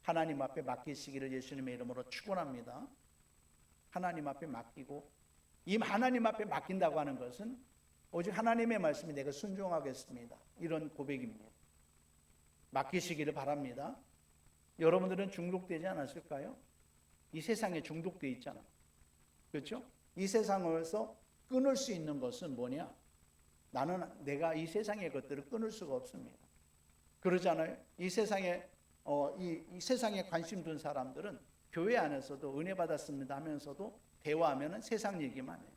하나님 앞에 맡기시기를 예수님의 이름으로 축원합니다. 하나님 앞에 맡기고, 이 하나님 앞에 맡긴다고 하는 것은 오직 하나님의 말씀에 내가 순종하겠습니다. 이런 고백입니다. 맡기시기를 바랍니다. 여러분들은 중독되지 않았을까요? 이 세상에 중독되어 있잖아. 그렇죠? 이 세상에서 끊을 수 있는 것은 뭐냐? 내가 이 세상의 것들을 끊을 수가 없습니다. 그러잖아요. 이 세상에 관심 둔 사람들은 교회 안에서도 은혜 받았습니다 하면서도 대화하면은 세상 얘기만 해요.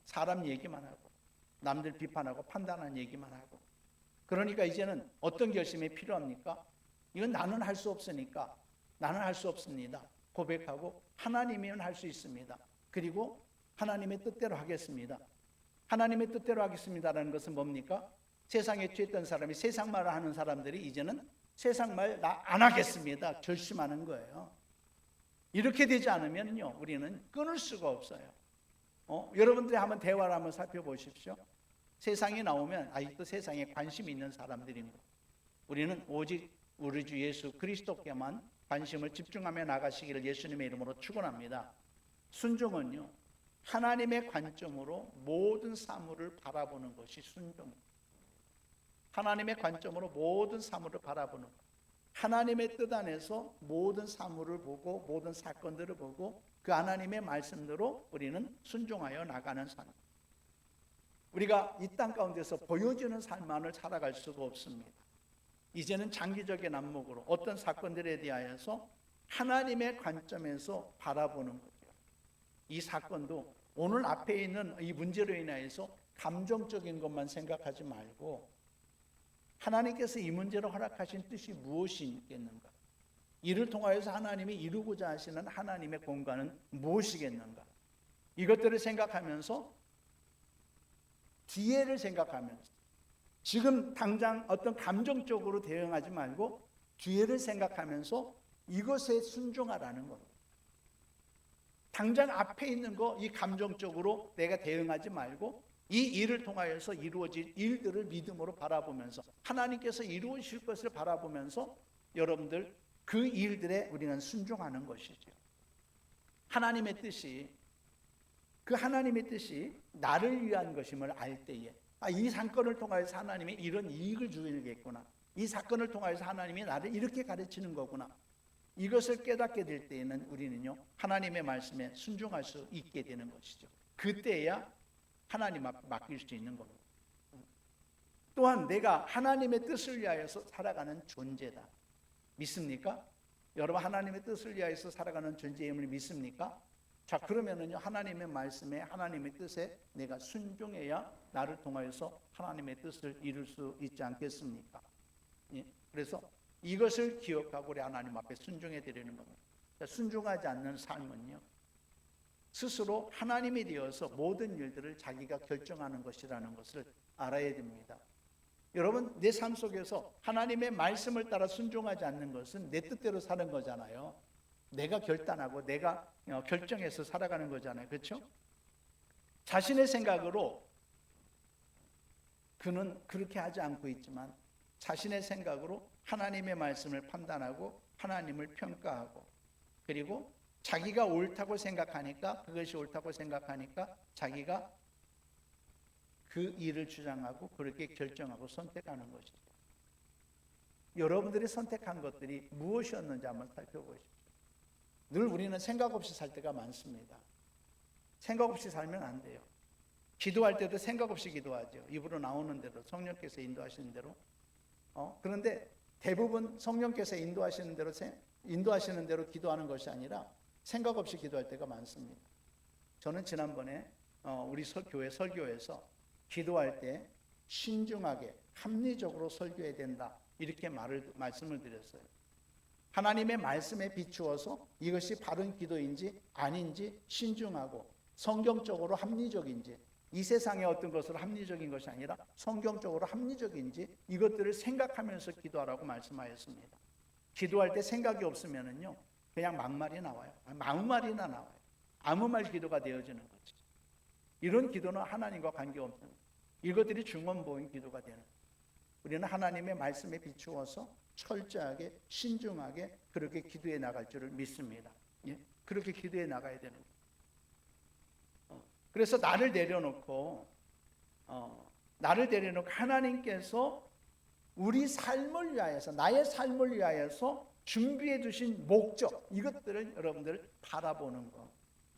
사람 얘기만 하고 남들 비판하고 판단하는 얘기만 하고. 그러니까 이제는 어떤 결심이 필요합니까? 이건 나는 할 수 없으니까 나는 할 수 없습니다. 고백하고 하나님이면 할 수 있습니다. 그리고 하나님의 뜻대로 하겠습니다. 하나님의 뜻대로 하겠습니다라는 것은 뭡니까? 세상에 취했던 사람이 세상 말을 하는 사람들이 이제는 세상 말 나 안 하겠습니다. 결심하는 거예요. 이렇게 되지 않으면요, 우리는 끊을 수가 없어요. 여러분들이 한번 대화를 한번 살펴보십시오. 세상에 나오면 아직도 세상에 관심이 있는 사람들입니다. 우리는 오직 우리 주 예수 그리스도께만 관심을 집중하며 나가시기를 예수님의 이름으로 축원합니다. 순종은요, 하나님의 관점으로 모든 사물을 바라보는 것이 순종입니다. 하나님의 관점으로 모든 사물을 바라보는 것. 하나님의 뜻 안에서 모든 사물을 보고 모든 사건들을 보고 그 하나님의 말씀대로 우리는 순종하여 나가는 삶. 우리가 이 땅 가운데서 보여지는 삶만을 살아갈 수가 없습니다. 이제는 장기적인 안목으로 어떤 사건들에 대하여서 하나님의 관점에서 바라보는 거죠. 이 사건도 오늘 앞에 있는 이 문제로 인하여서 감정적인 것만 생각하지 말고 하나님께서 이 문제를 허락하신 뜻이 무엇이 있겠는가? 이를 통하여서 하나님이 이루고자 하시는 하나님의 공간은 무엇이겠는가? 이것들을 생각하면서 뒤에를 생각하면서 지금 당장 어떤 감정적으로 대응하지 말고 뒤에를 생각하면서 이것에 순종하라는 겁니다. 당장 앞에 있는 거 이 감정적으로 내가 대응하지 말고 이 일을 통하여서 이루어질 일들을 믿음으로 바라보면서 하나님께서 이루어질 것을 바라보면서 여러분들 그 일들에 우리는 순종하는 것이죠. 하나님의 뜻이 그 하나님의 뜻이 나를 위한 것임을 알 때에 이 사건을 통하여서 하나님이 이런 이익을 주겠구나. 이 사건을 통하여서 하나님이 나를 이렇게 가르치는 거구나. 이것을 깨닫게 될 때에는 우리는요 하나님의 말씀에 순종할 수 있게 되는 것이죠. 그때야 하나님 앞에 맡길 수 있는 겁니다. 또한 내가 하나님의 뜻을 위하여서 살아가는 존재다. 믿습니까? 여러분 하나님의 뜻을 위하여서 살아가는 존재임을 믿습니까? 자 그러면은요 하나님의 말씀에 하나님의 뜻에 내가 순종해야 나를 통하여서 하나님의 뜻을 이룰 수 있지 않겠습니까? 예? 그래서 이것을 기억하고 우리 하나님 앞에 순종해 드리는 겁니다. 순종하지 않는 삶은요 스스로 하나님이 되어서 모든 일들을 자기가 결정하는 것이라는 것을 알아야 됩니다. 여러분 내 삶 속에서 하나님의 말씀을 따라 순종하지 않는 것은 내 뜻대로 사는 거잖아요. 내가 결단하고 내가 결정해서 살아가는 거잖아요. 그렇죠? 자신의 생각으로 그는 그렇게 하지 않고 있지만 자신의 생각으로 하나님의 말씀을 판단하고 하나님을 평가하고 그리고 자기가 옳다고 생각하니까 그것이 옳다고 생각하니까 자기가 그 일을 주장하고 그렇게 결정하고 선택하는 것이죠. 여러분들이 선택한 것들이 무엇이었는지 한번 살펴보십시오. 늘 우리는 생각 없이 살 때가 많습니다. 생각 없이 살면 안 돼요. 기도할 때도 생각 없이 기도하죠. 입으로 나오는 대로 성령께서 인도하시는 대로. 그런데 대부분 성령께서 인도하시는 대로 기도하는 것이 아니라 생각 없이 기도할 때가 많습니다. 저는 지난번에 우리 교회 설교에서 기도할 때 신중하게 합리적으로 설교해야 된다 이렇게 말씀을 드렸어요. 하나님의 말씀에 비추어서 이것이 바른 기도인지 아닌지 신중하고 성경적으로 합리적인지 이 세상의 어떤 것으로 합리적인 것이 아니라 성경적으로 합리적인지 이것들을 생각하면서 기도하라고 말씀하였습니다. 기도할 때 생각이 없으면은요 그냥 막말이 나와요. 아무 말이나 나와요. 아무 말 기도가 되어지는 거지. 이런 기도는 하나님과 관계없는 이것들이 중언부인 기도가 되는 거예요. 우리는 하나님의 말씀에 비추어서 철저하게 신중하게 그렇게 기도해 나갈 줄을 믿습니다. 예? 그렇게 기도해 나가야 되는 거예요. 그래서 나를 내려놓고 나를 데려놓고 하나님께서 우리 삶을 위하여서, 나의 삶을 위하여서 준비해 주신 목적, 이것들을 여러분들 바라보는 것,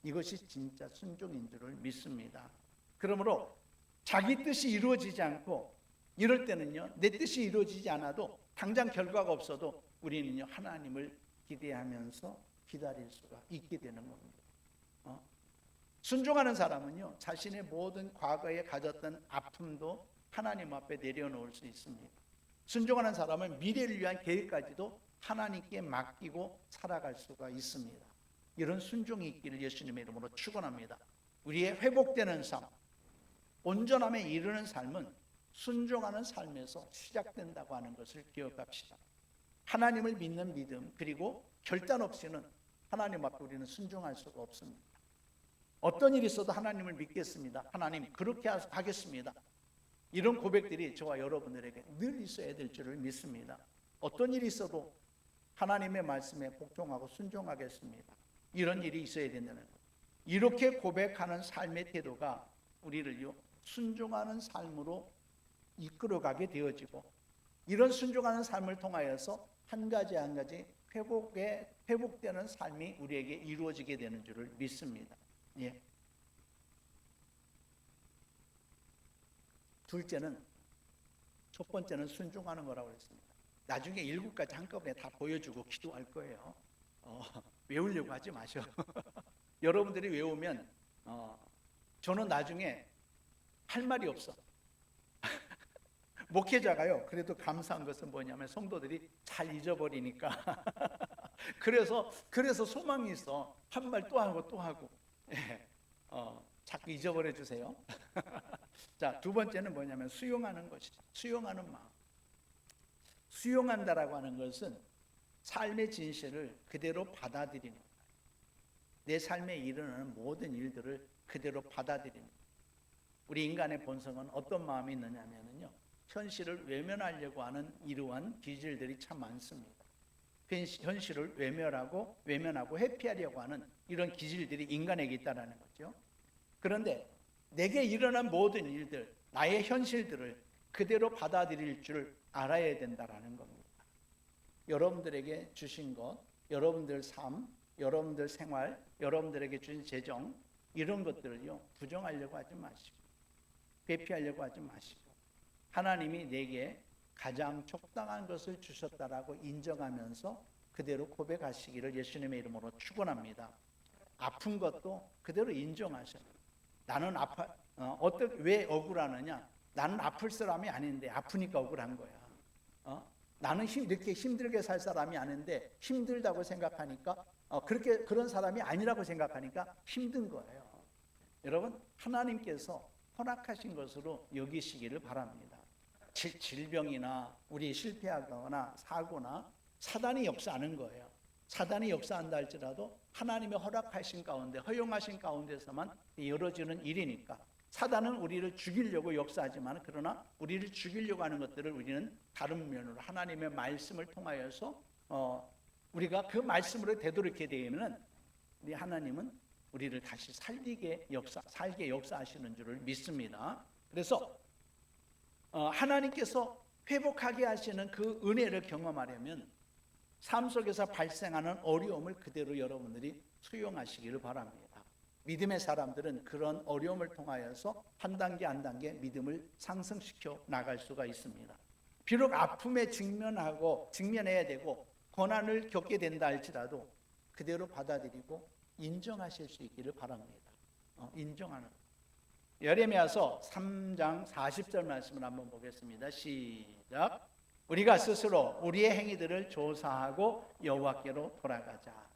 이것이 진짜 순종인 줄을 믿습니다. 그러므로 자기 뜻이 이루어지지 않고, 이럴 때는요, 내 뜻이 이루어지지 않아도 당장 결과가 없어도 우리는요, 하나님을 기대하면서 기다릴 수가 있게 되는 겁니다. 순종하는 사람은요, 자신의 모든 과거에 가졌던 아픔도 하나님 앞에 내려놓을 수 있습니다. 순종하는 사람은 미래를 위한 계획까지도 하나님께 맡기고 살아갈 수가 있습니다. 이런 순종이 있기를 예수님의 이름으로 축원합니다. 우리의 회복되는 삶, 온전함에 이르는 삶은 순종하는 삶에서 시작된다고 하는 것을 기억합시다. 하나님을 믿는 믿음, 그리고 결단 없이는 하나님 앞에 우리는 순종할 수가 없습니다. 어떤 일이 있어도 하나님을 믿겠습니다. 하나님 그렇게 하겠습니다. 이런 고백들이 저와 여러분들에게 늘 있어야 될 줄을 믿습니다. 어떤 일이 있어도 하나님의 말씀에 복종하고 순종하겠습니다. 이런 일이 있어야 된다는 것. 이렇게 고백하는 삶의 태도가 우리를요, 순종하는 삶으로 이끌어가게 되어지고, 이런 순종하는 삶을 통하여서 한 가지 한 가지 회복되는 삶이 우리에게 이루어지게 되는 줄을 믿습니다. 예. 둘째는, 첫 번째는 순종하는 거라고 했습니다. 나중에 7가지 한꺼번에 다 보여주고 기도할 거예요. 외우려고 하지 마셔. 여러분들이 외우면 저는 나중에 할 말이 없어. 목회자가요, 그래도 감사한 것은 뭐냐면 성도들이 잘 잊어버리니까. 그래서 소망이 있어. 한 말 또 하고 또 하고. 예. 자꾸 잊어버려 주세요. 자, 두 번째는 뭐냐면 수용하는 것이죠. 수용하는 마음. 수용한다라고 하는 것은 삶의 진실을 그대로 받아들이는 거예요. 내 삶에 일어나는 모든 일들을 그대로 받아들이는 거예요. 우리 인간의 본성은 어떤 마음이 있느냐면요, 현실을 외면하려고 하는 이러한 기질들이 참 많습니다. 현실을 외면하고 회피하려고 하는 이런 기질들이 인간에게 있다는 거죠. 그런데 내게 일어난 모든 일들, 나의 현실들을 그대로 받아들일 줄 알아야 된다는 겁니다. 여러분들에게 주신 것, 여러분들 삶, 여러분들 생활, 여러분들에게 주신 재정, 이런 것들을요, 부정하려고 하지 마시고, 회피하려고 하지 마시고, 하나님이 내게 가장 적당한 것을 주셨다라고 인정하면서 그대로 고백하시기를 예수님의 이름으로 축원합니다. 아픈 것도 그대로 인정하셔요. 나는 왜 억울하느냐? 나는 아플 사람이 아닌데 아프니까 억울한 거야. 나는 이렇게 힘들게 살 사람이 아닌데 힘들다고 생각하니까 그런 사람이 아니라고 생각하니까 힘든 거예요. 여러분, 하나님께서 허락하신 것으로 여기시기를 바랍니다. 질병이나 우리 실패하거나 사고나 사단이 역사하는 거예요. 사단이 역사한다 할지라도 하나님의 허락하신 가운데, 허용하신 가운데서만 이루어지는 일이니까, 사단은 우리를 죽이려고 역사하지만, 그러나 우리를 죽이려고 하는 것들을 우리는 다른 면으로 하나님의 말씀을 통하여서 우리가 그 말씀으로 되돌이게 되면 우리 하나님은 우리를 다시 살게 역사하시는 줄을 믿습니다. 그래서 하나님께서 회복하게 하시는 그 은혜를 경험하려면 삶 속에서 발생하는 어려움을 그대로 여러분들이 수용하시기를 바랍니다. 믿음의 사람들은 그런 어려움을 통하여서 한 단계 한 단계 믿음을 상승시켜 나갈 수가 있습니다. 비록 아픔에 직면해야 되고 고난을 겪게 된다 할지라도 그대로 받아들이고 인정하실 수 있기를 바랍니다. 인정하는. 예레미야서 3장 40절 말씀을 한번 보겠습니다. 시작. 우리가 스스로 우리의 행위들을 조사하고 여호와께로 돌아가자.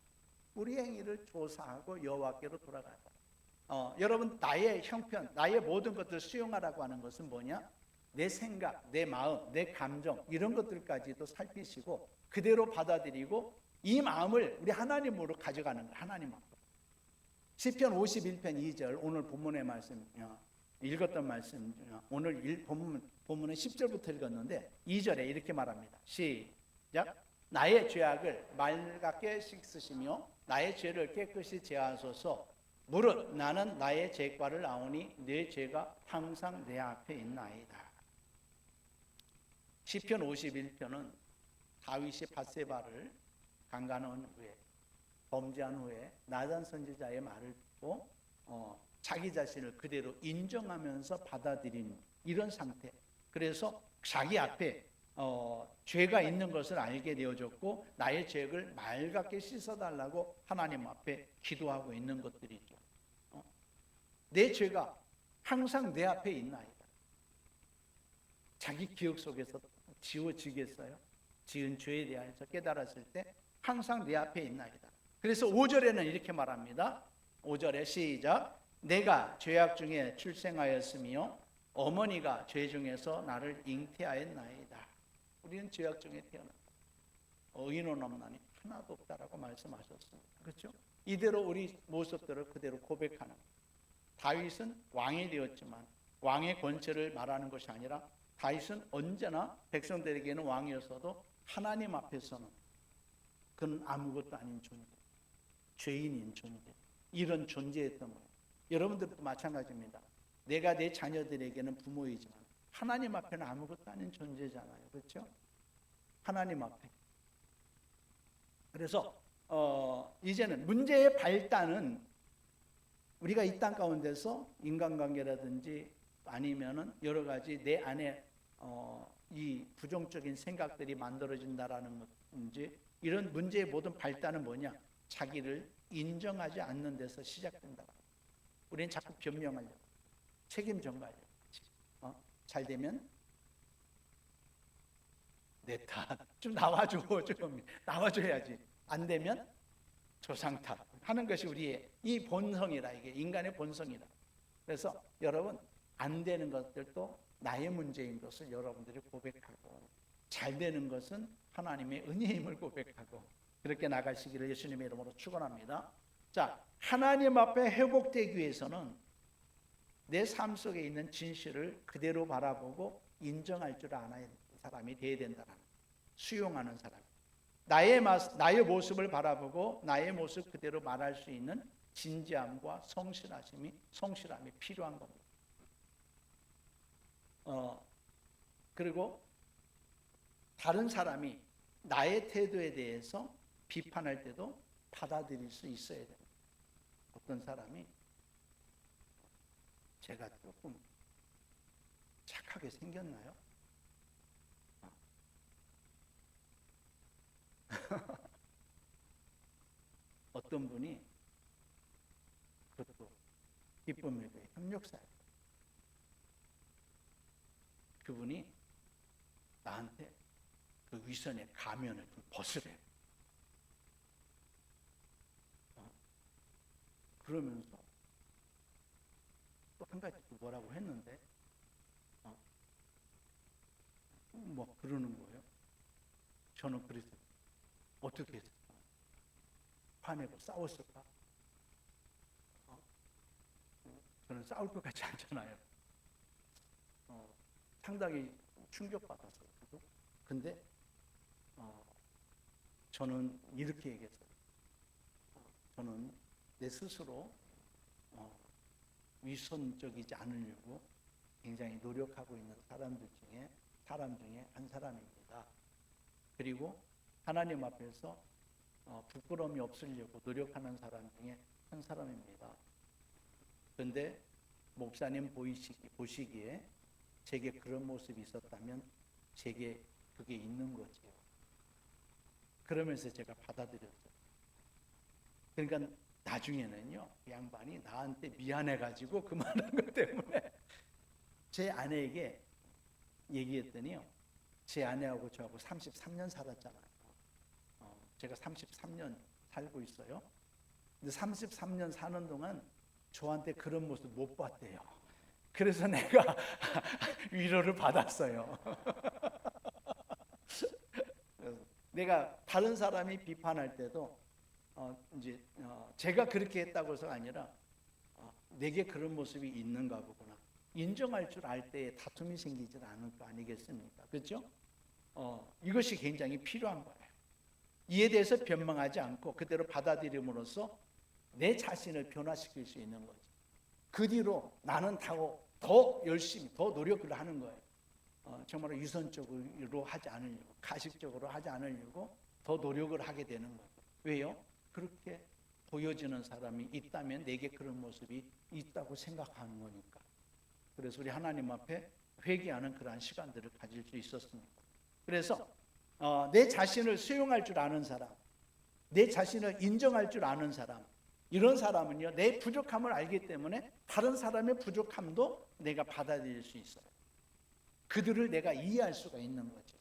우리의 행위를 조사하고 여호와께로 돌아가자. 여러분, 나의 형편, 나의 모든 것들을 수용하라고 하는 것은 뭐냐? 내 생각, 내 마음, 내 감정, 이런 것들까지도 살피시고 그대로 받아들이고 이 마음을 우리 하나님으로 가져가는 거예요. 하나님 앞으로. 시편 51편 2절, 오늘 본문의 말씀, 읽었던 말씀, 오늘 본문은 10절부터 읽었는데 2절에 이렇게 말합니다. 시작. 나의 죄악을 맑게 씻으시며 나의 죄를 깨끗이 제하소서. 무릇 나는 나의 죄과를 아오니 내 죄가 항상 내 앞에 있나이다. 시편 51편은 다윗이 밧세바를 강간한 후에, 범죄한 후에 나단 선지자의 말을 듣고 자기 자신을 그대로 인정하면서 받아들이는 이런 상태. 그래서 자기 앞에 죄가 있는 것을 알게 되어졌고 나의 죄를 맑게 씻어달라고 하나님 앞에 기도하고 있는 것들이죠. 내 죄가 항상 내 앞에 있나이다. 자기 기억 속에서 지워지겠어요? 지은 죄에 대해서 깨달았을 때 항상 내 앞에 있나이다. 그래서 5절에는 이렇게 말합니다. 5절에 시작. 내가 죄악 중에 출생하였으며 어머니가 죄 중에서 나를 잉태하였나이다. 우리는 죄악 중에 태어났다. 의인은 없나니 하나도 없다라고 말씀하셨습니다. 그렇죠? 이대로 우리 모습들을 그대로 고백하는. 다윗은 왕이 되었지만 왕의 권세를 말하는 것이 아니라 다윗은 언제나 백성들에게는 왕이었어도 하나님 앞에서는 그는 아무것도 아닌 존재, 죄인인 존재, 이런 존재였던 거예요. 여러분들도 마찬가지입니다. 내가 내 자녀들에게는 부모이지만 하나님 앞에는 아무것도 아닌 존재잖아요. 그렇죠? 하나님 앞에. 그래서 이제는 문제의 발단은 우리가 이 땅 가운데서 인간관계라든지 아니면은 여러 가지 내 안에 이 부정적인 생각들이 만들어진다라는 건지, 이런 문제의 모든 발단은 뭐냐? 자기를 인정하지 않는 데서 시작된다. 우리는 자꾸 변명하려고, 책임 전가하려고. 잘 되면 내 탓, 좀 나와줘, 좀 나와줘야지. 안 되면 조상 탓 하는 것이 우리의 이 본성이라, 이게 인간의 본성이라. 그래서 여러분, 안 되는 것들도 나의 문제인 것을 여러분들이 고백하고, 잘 되는 것은 하나님의 은혜임을 고백하고, 그렇게 나가시기를 예수님의 이름으로 축원합니다. 자, 하나님 앞에 회복되기 위해서는 내 삶 속에 있는 진실을 그대로 바라보고 인정할 줄 아는 사람이 되어야 된다는, 수용하는 사람. 나의 모습을 바라보고 나의 모습 그대로 말할 수 있는 진지함과 성실함이 필요한 겁니다. 그리고 다른 사람이 나의 태도에 대해서 비판할 때도 받아들일 수 있어야 됩니다. 어떤 사람이 제가 조금 착하게 생겼나요? 어떤 분이, 그것도 기쁨일교회 협력사예요. 그분이 나한테 그 위선의 가면을 좀 벗으래요. 그러면서 또 한 가지 뭐라고 했는데, 뭐 그러는 거예요. 저는 그래서 어떻게 했을까? 화내고 싸웠을까? 저는 싸울 것 같지 않잖아요. 상당히 충격받았어요. 근데 저는 이렇게 얘기했어요. 저는 내 스스로 위선적이지 않으려고 굉장히 노력하고 있는 사람 중에 한 사람입니다. 그리고 하나님 앞에서 부끄러움이 없으려고 노력하는 사람 중에 한 사람입니다. 그런데 목사님 보시기에 제게 그런 모습이 있었다면 제게 그게 있는 거지요. 그러면서 제가 받아들였어요. 그러니까 나중에는요, 그 양반이 나한테 미안해가지고 그만한 것 때문에 제 아내에게 얘기했더니요, 제 아내하고 저하고 33년 살았잖아요. 제가 33년 살고 있어요. 근데 33년 사는 동안 저한테 그런 모습 못 봤대요. 그래서 내가 위로를 받았어요. 내가 다른 사람이 비판할 때도 이제 제가 그렇게 했다고 해서가 아니라 내게 그런 모습이 있는가 보구나, 인정할 줄 알 때에 다툼이 생기지 않을 거 아니겠습니까? 그렇죠? 이것이 굉장히 필요한 거예요. 이에 대해서 변명하지 않고 그대로 받아들임으로써 내 자신을 변화시킬 수 있는 거지. 그 뒤로 나는 더 열심히 더 노력을 하는 거예요. 정말 유선적으로 하지 않으려고, 가식적으로 하지 않으려고 더 노력을 하게 되는 거예요. 왜요? 그렇게 보여지는 사람이 있다면 내게 그런 모습이 있다고 생각하는 거니까. 그래서 우리 하나님 앞에 회개하는 그러한 시간들을 가질 수 있었습니다. 그래서 내 자신을 수용할 줄 아는 사람, 내 자신을 인정할 줄 아는 사람, 이런 사람은요, 내 부족함을 알기 때문에 다른 사람의 부족함도 내가 받아들일 수 있어요. 그들을 내가 이해할 수가 있는 거죠.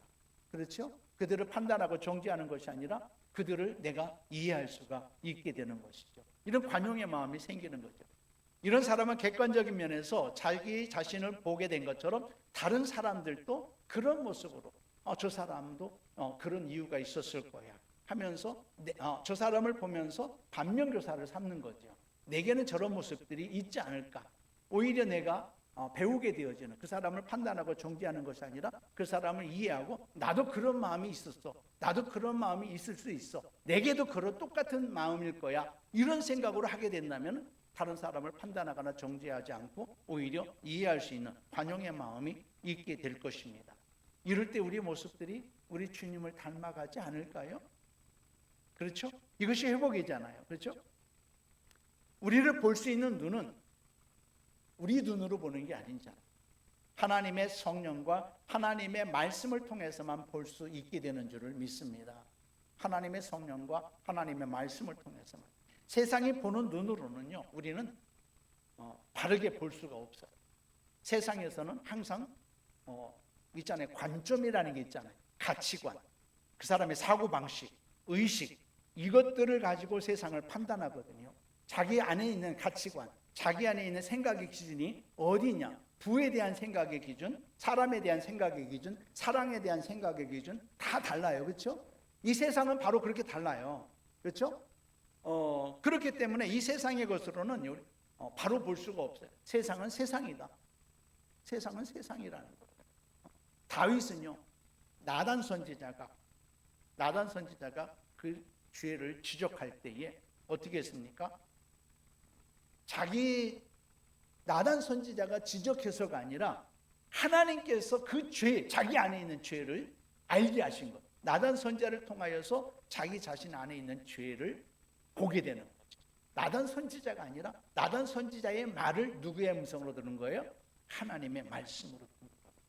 그렇죠? 그들을 판단하고 정죄하는 것이 아니라 그들을 내가 이해할 수가 있게 되는 것이죠. 이런 관용의 마음이 생기는 거죠. 이런 사람은 객관적인 면에서 자기 자신을 보게 된 것처럼 다른 사람들도 그런 모습으로 저 사람도 그런 이유가 있었을 거야 하면서 저 사람을 보면서 반면교사를 삼는 거죠. 내게는 저런 모습들이 있지 않을까. 오히려 내가 배우게 되어지는, 그 사람을 판단하고 정죄하는 것이 아니라 그 사람을 이해하고 나도 그런 마음이 있었어, 나도 그런 마음이 있을 수 있어, 내게도 그런 똑같은 마음일 거야, 이런 생각으로 하게 된다면 다른 사람을 판단하거나 정죄하지 않고 오히려 이해할 수 있는 관용의 마음이 있게 될 것입니다. 이럴 때 우리의 모습들이 우리 주님을 닮아가지 않을까요? 그렇죠? 이것이 회복이잖아요. 그렇죠? 우리를 볼 수 있는 눈은 우리 눈으로 보는 게 아니잖아요. 하나님의 성령과 하나님의 말씀을 통해서만 볼 수 있게 되는 줄을 믿습니다. 하나님의 성령과 하나님의 말씀을 통해서만. 세상이 보는 눈으로는요, 우리는 바르게 볼 수가 없어요. 세상에서는 항상 있잖아요. 관점이라는 게 있잖아요. 가치관, 그 사람의 사고방식, 의식, 이것들을 가지고 세상을 판단하거든요. 자기 안에 있는 가치관, 자기 안에 있는 생각의 기준이 어디냐? 부에 대한 생각의 기준, 사람에 대한 생각의 기준, 사랑에 대한 생각의 기준 다 달라요. 그렇죠? 이 세상은 바로 그렇게 달라요. 그렇죠? 그렇기 때문에 이 세상의 것으로는 바로 볼 수가 없어요. 세상은 세상이다. 세상은 세상이라는 거예요. 다윗은요, 나단 선지자가 그 죄를 지적할 때에 어떻게 했습니까? 나단 선지자가 지적해서가 아니라 하나님께서 그 죄, 자기 안에 있는 죄를 알게 하신 것. 나단 선지자를 통하여서 자기 자신 안에 있는 죄를 보게 되는 거죠. 나단 선지자가 아니라 나단 선지자의 말을 누구의 음성으로 들은 거예요? 하나님의 말씀으로 듣는 거예요.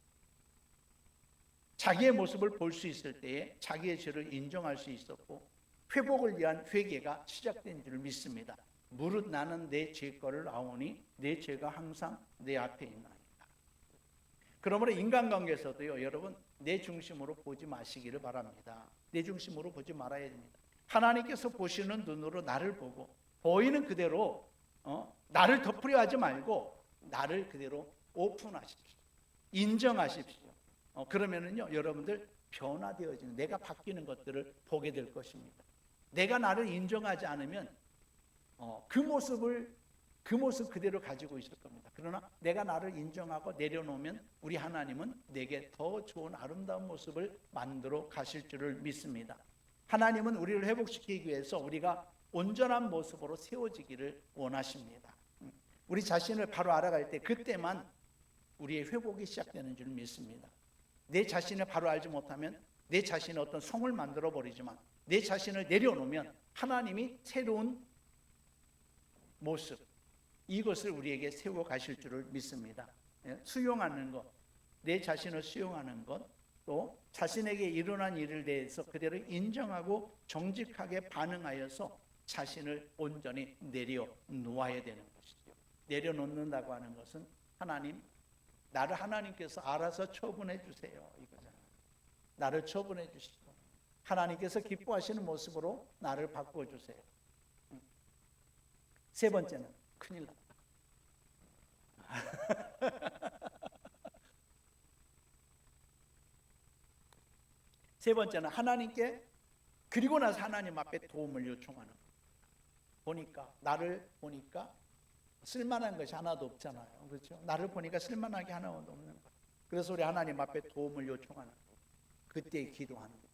자기의 모습을 볼 수 있을 때에 자기의 죄를 인정할 수 있었고 회복을 위한 회개가 시작된 줄 믿습니다. 무릇 나는 내 죄거를 아오니 내 죄가 항상 내 앞에 있나이다. 그러므로 인간관계에서도요, 여러분 내 중심으로 보지 마시기를 바랍니다. 내 중심으로 보지 말아야 됩니다. 하나님께서 보시는 눈으로 나를 보고 보이는 그대로 나를 덮으려 하지 말고 나를 그대로 오픈하십시오. 인정하십시오. 그러면은요, 여러분들 변화되어지는, 내가 바뀌는 것들을 보게 될 것입니다. 내가 나를 인정하지 않으면 그 모습 그대로 가지고 있을 겁니다. 그러나 내가 나를 인정하고 내려놓으면 우리 하나님은 내게 더 좋은 아름다운 모습을 만들어 가실 줄을 믿습니다. 하나님은 우리를 회복시키기 위해서 우리가 온전한 모습으로 세워지기를 원하십니다. 우리 자신을 바로 알아갈 때 그때만 우리의 회복이 시작되는 줄 믿습니다. 내 자신을 바로 알지 못하면 내 자신의 어떤 성을 만들어 버리지만 내 자신을 내려놓으면 하나님이 새로운 모습, 이것을 우리에게 세워 가실 줄을 믿습니다. 수용하는 것, 내 자신을 수용하는 것, 또 자신에게 일어난 일을 대해서 그대로 인정하고 정직하게 반응하여서 자신을 온전히 내려놓아야 되는 것이죠. 내려놓는다고 하는 것은 하나님, 나를 하나님께서 알아서 처분해 주세요, 이거잖아요. 나를 처분해 주시고 하나님께서 기뻐하시는 모습으로 나를 바꿔주세요. 세 번째는 큰일 났다. 세 번째는 하나님께, 그리고 나서 하나님 앞에 도움을 요청하는 거예요. 나를 보니까 쓸만한 것이 하나도 없잖아요. 그렇죠? 나를 보니까 쓸만한 게 하나도 없는 거예요. 그래서 우리 하나님 앞에 도움을 요청하는 거예요. 그때 기도하는 거예요.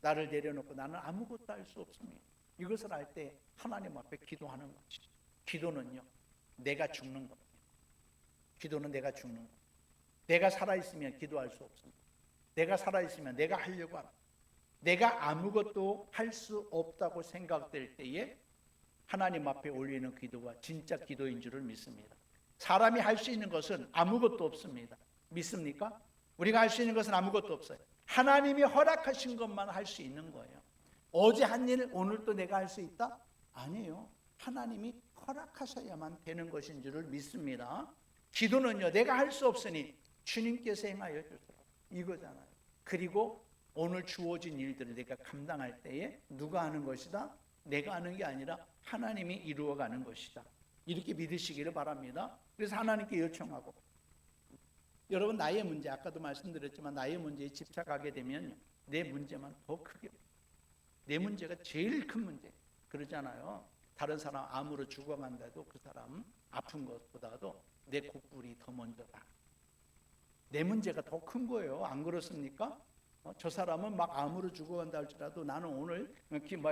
나를 내려놓고 나는 아무것도 할 수 없습니다. 이것을 알 때 하나님 앞에 기도하는 거지. 기도는요, 내가 죽는 겁니다. 기도는 내가 죽는 겁니다. 내가 살아있으면 기도할 수 없습니다. 내가 살아있으면 내가 하려고 합니다. 내가 아무것도 할 수 없다고 생각될 때에 하나님 앞에 올리는 기도가 진짜 기도인 줄을 믿습니다. 사람이 할 수 있는 것은 아무것도 없습니다. 믿습니까? 우리가 할 수 있는 것은 아무것도 없어요. 하나님이 허락하신 것만 할 수 있는 거예요. 어제 한 일 오늘 또 내가 할 수 있다? 아니에요. 하나님이 허락하셔야만 되는 것인 줄을 믿습니다. 기도는요, 내가 할 수 없으니 주님께서 행하여 주세요, 이거잖아요. 그리고 오늘 주어진 일들을 내가 감당할 때에 누가 하는 것이다? 내가 하는 게 아니라 하나님이 이루어가는 것이다, 이렇게 믿으시기를 바랍니다. 그래서 하나님께 요청하고, 여러분 나의 문제, 아까도 말씀드렸지만 나의 문제에 집착하게 되면 내 문제만 더 크게, 내 문제가 제일 큰 문제 그러잖아요. 다른 사람 암으로 죽어간다도 그 사람 아픈 것보다도 내 곡불이 더 먼저다. 내 문제가 더 큰 거예요. 안 그렇습니까? 저 사람은 막 암으로 죽어간다 할지라도 나는 오늘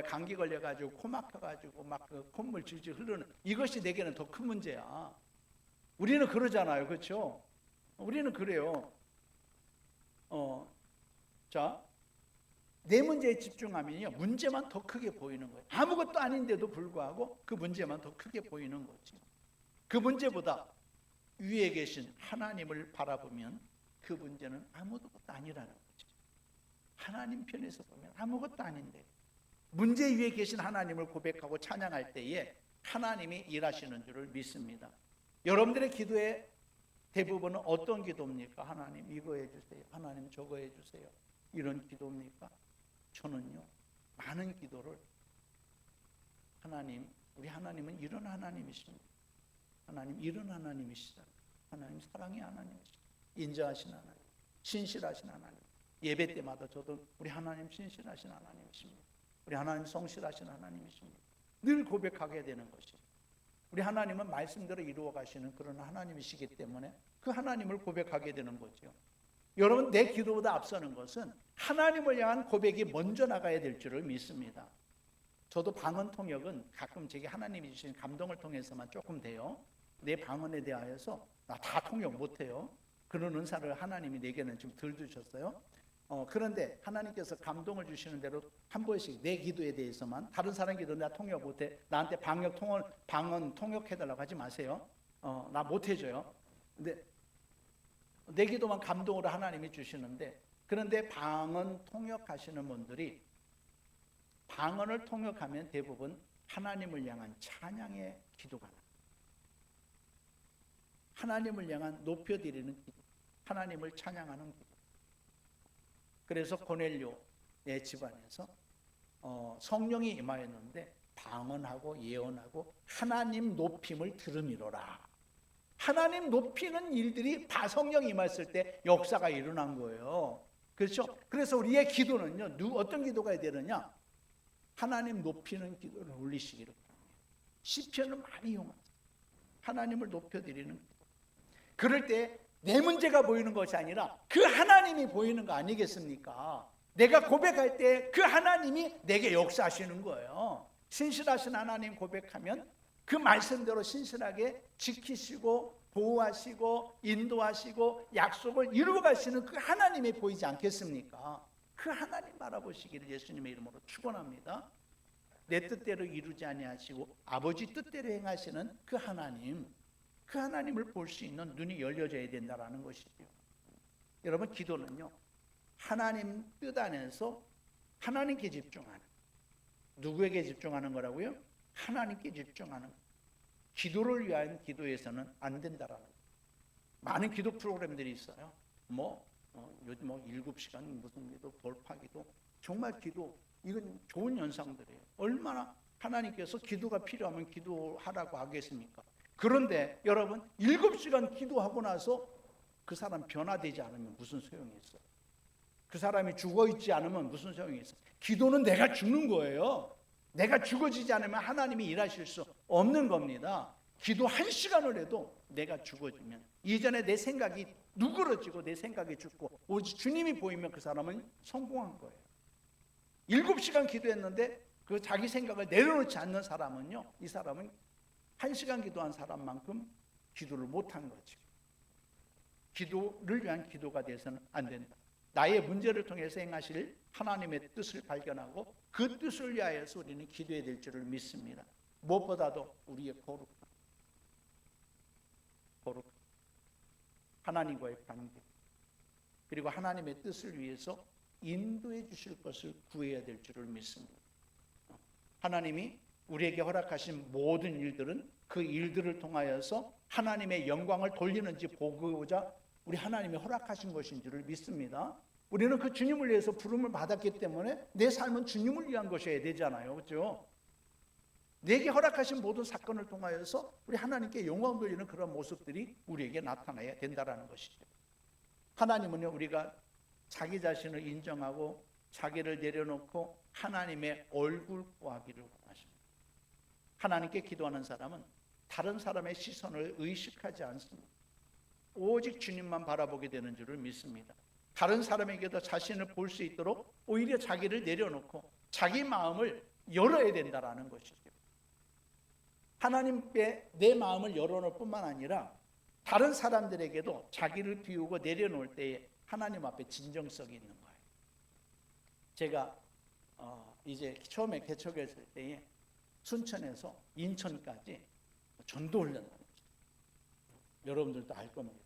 감기 걸려가지고 코 막혀가지고 막 콧물 질질 흐르는, 이것이 내게는 더 큰 문제야. 우리는 그러잖아요, 그렇죠? 우리는 그래요. 자, 내 문제에 집중하면요, 문제만 더 크게 보이는 거예요. 아무것도 아닌데도 불구하고 그 문제만 더 크게 보이는 거지. 그 문제보다 위에 계신 하나님을 바라보면 그 문제는 아무것도 아니라는 거죠. 하나님 편에서 보면 아무것도 아닌데 문제 위에 계신 하나님을 고백하고 찬양할 때에 하나님이 일하시는 줄을 믿습니다. 여러분들의 기도의 대부분은 어떤 기도입니까? 하나님 이거 해주세요, 하나님 저거 해주세요, 이런 기도입니까? 저는요, 많은 기도를 하나님, 우리 하나님은 이런 하나님이십니다. 하나님 이런 하나님이시다. 하나님 사랑의 하나님이시다. 인자하신 하나님, 신실하신 하나님. 예배 때마다 저도 우리 하나님 신실하신 하나님이십니다. 우리 하나님 성실하신 하나님이십니다. 늘 고백하게 되는 것이죠. 우리 하나님은 말씀대로 이루어 가시는 그런 하나님이시기 때문에 그 하나님을 고백하게 되는 거죠. 여러분, 내 기도보다 앞서는 것은 하나님을 향한 고백이 먼저 나가야 될 줄을 믿습니다. 저도 방언 통역은 가끔 제게 하나님이 주신 감동을 통해서만 조금 돼요. 내 방언에 대하여서 나 다 통역 못해요. 그런 은사를 하나님이 내게는 좀 덜 주셨어요. 그런데 하나님께서 감동을 주시는 대로 한 번씩 내 기도에 대해서만, 다른 사람 기도 나 통역 못해, 나한테 방언 통역해달라고 하지 마세요. 나 못해줘요. 근데 내 기도만 감동으로 하나님이 주시는데, 그런데 방언 통역하시는 분들이 방언을 통역하면 대부분 하나님을 향한 찬양의 기도가 나요. 하나님을 향한 높여드리는 기도, 하나님을 찬양하는 기도. 그래서 고넬료의 집안에서 성령이 임하였는데 방언하고 예언하고 하나님 높임을 들음이로라. 하나님 높이는 일들이 다 성령이 임했을 때 역사가 일어난 거예요. 그렇죠? 그래서 우리의 기도는요, 어떤 기도가 해야 되느냐? 하나님 높이는 기도를 올리시기를 바랍니다. 시편을 많이 이용하세요. 하나님을 높여드리는 기도. 그럴 때 내 문제가 보이는 것이 아니라 그 하나님이 보이는 거 아니겠습니까? 내가 고백할 때 그 하나님이 내게 역사하시는 거예요. 신실하신 하나님 고백하면 그 말씀대로 신실하게 지키시고 보호하시고 인도하시고 약속을 이루어 가시는 그 하나님이 보이지 않겠습니까? 그 하나님 바라보시기를 예수님의 이름으로 축원합니다. 내 뜻대로 이루지 아니하시고 아버지 뜻대로 행하시는 그 하나님, 그 하나님을 볼 수 있는 눈이 열려져야 된다는 것이죠. 여러분, 기도는요, 하나님 뜻 안에서 하나님께 집중하는, 누구에게 집중하는 거라고요? 하나님께 집중하는. 기도를 위한 기도에서는 안 된다라는 거예요. 많은 기도 프로그램들이 있어요. 요즘 7시간 무슨 기도, 돌파기도, 정말 기도, 이건 좋은 현상들이에요. 얼마나 하나님께서 기도가 필요하면 기도하라고 하겠습니까? 그런데 여러분, 7시간 기도하고 나서 그 사람 변화되지 않으면 무슨 소용이 있어요? 그 사람이 죽어있지 않으면 무슨 소용이 있어요? 기도는 내가 죽는 거예요. 내가 죽어지지 않으면 하나님이 일하실 수 없는 겁니다. 기도 1시간을 해도 내가 죽어지면, 이전에 내 생각이 누그러지고 내 생각이 죽고 오직 주님이 보이면 그 사람은 성공한 거예요. 7시간 기도했는데 그 자기 생각을 내려놓지 않는 사람은요, 이 사람은 1시간 기도한 사람만큼 기도를 못한 거죠. 기도를 위한 기도가 돼서는 안 된다. 나의 문제를 통해서 행하실 하나님의 뜻을 발견하고 그 뜻을 위하여서 우리는 기도해야 될 줄을 믿습니다. 무엇보다도 우리의 거룩, 하나님과의 관계, 그리고 하나님의 뜻을 위해서 인도해 주실 것을 구해야 될 줄을 믿습니다. 하나님이 우리에게 허락하신 모든 일들은 그 일들을 통하여서 하나님의 영광을 돌리는지 보고자 우리 하나님이 허락하신 것인 줄을 믿습니다. 우리는 그 주님을 위해서 부름을 받았기 때문에 내 삶은 주님을 위한 것이어야 되잖아요. 그렇죠? 내게 허락하신 모든 사건을 통하여서 우리 하나님께 영광 돌리는 그런 모습들이 우리에게 나타나야 된다는 것이죠. 하나님은요, 우리가 자기 자신을 인정하고 자기를 내려놓고 하나님의 얼굴 구하기를 원하십니다. 하나님께 기도하는 사람은 다른 사람의 시선을 의식하지 않습니다. 오직 주님만 바라보게 되는 줄을 믿습니다. 다른 사람에게도 자신을 볼 수 있도록 오히려 자기를 내려놓고 자기 마음을 열어야 된다는 것이죠. 하나님께 내 마음을 열어놓을 뿐만 아니라 다른 사람들에게도 자기를 비우고 내려놓을 때에 하나님 앞에 진정성이 있는 거예요. 제가 이제 처음에 개척했을 때에 순천에서 인천까지 전도 훈련을 했어요. 여러분들도 알 겁니다.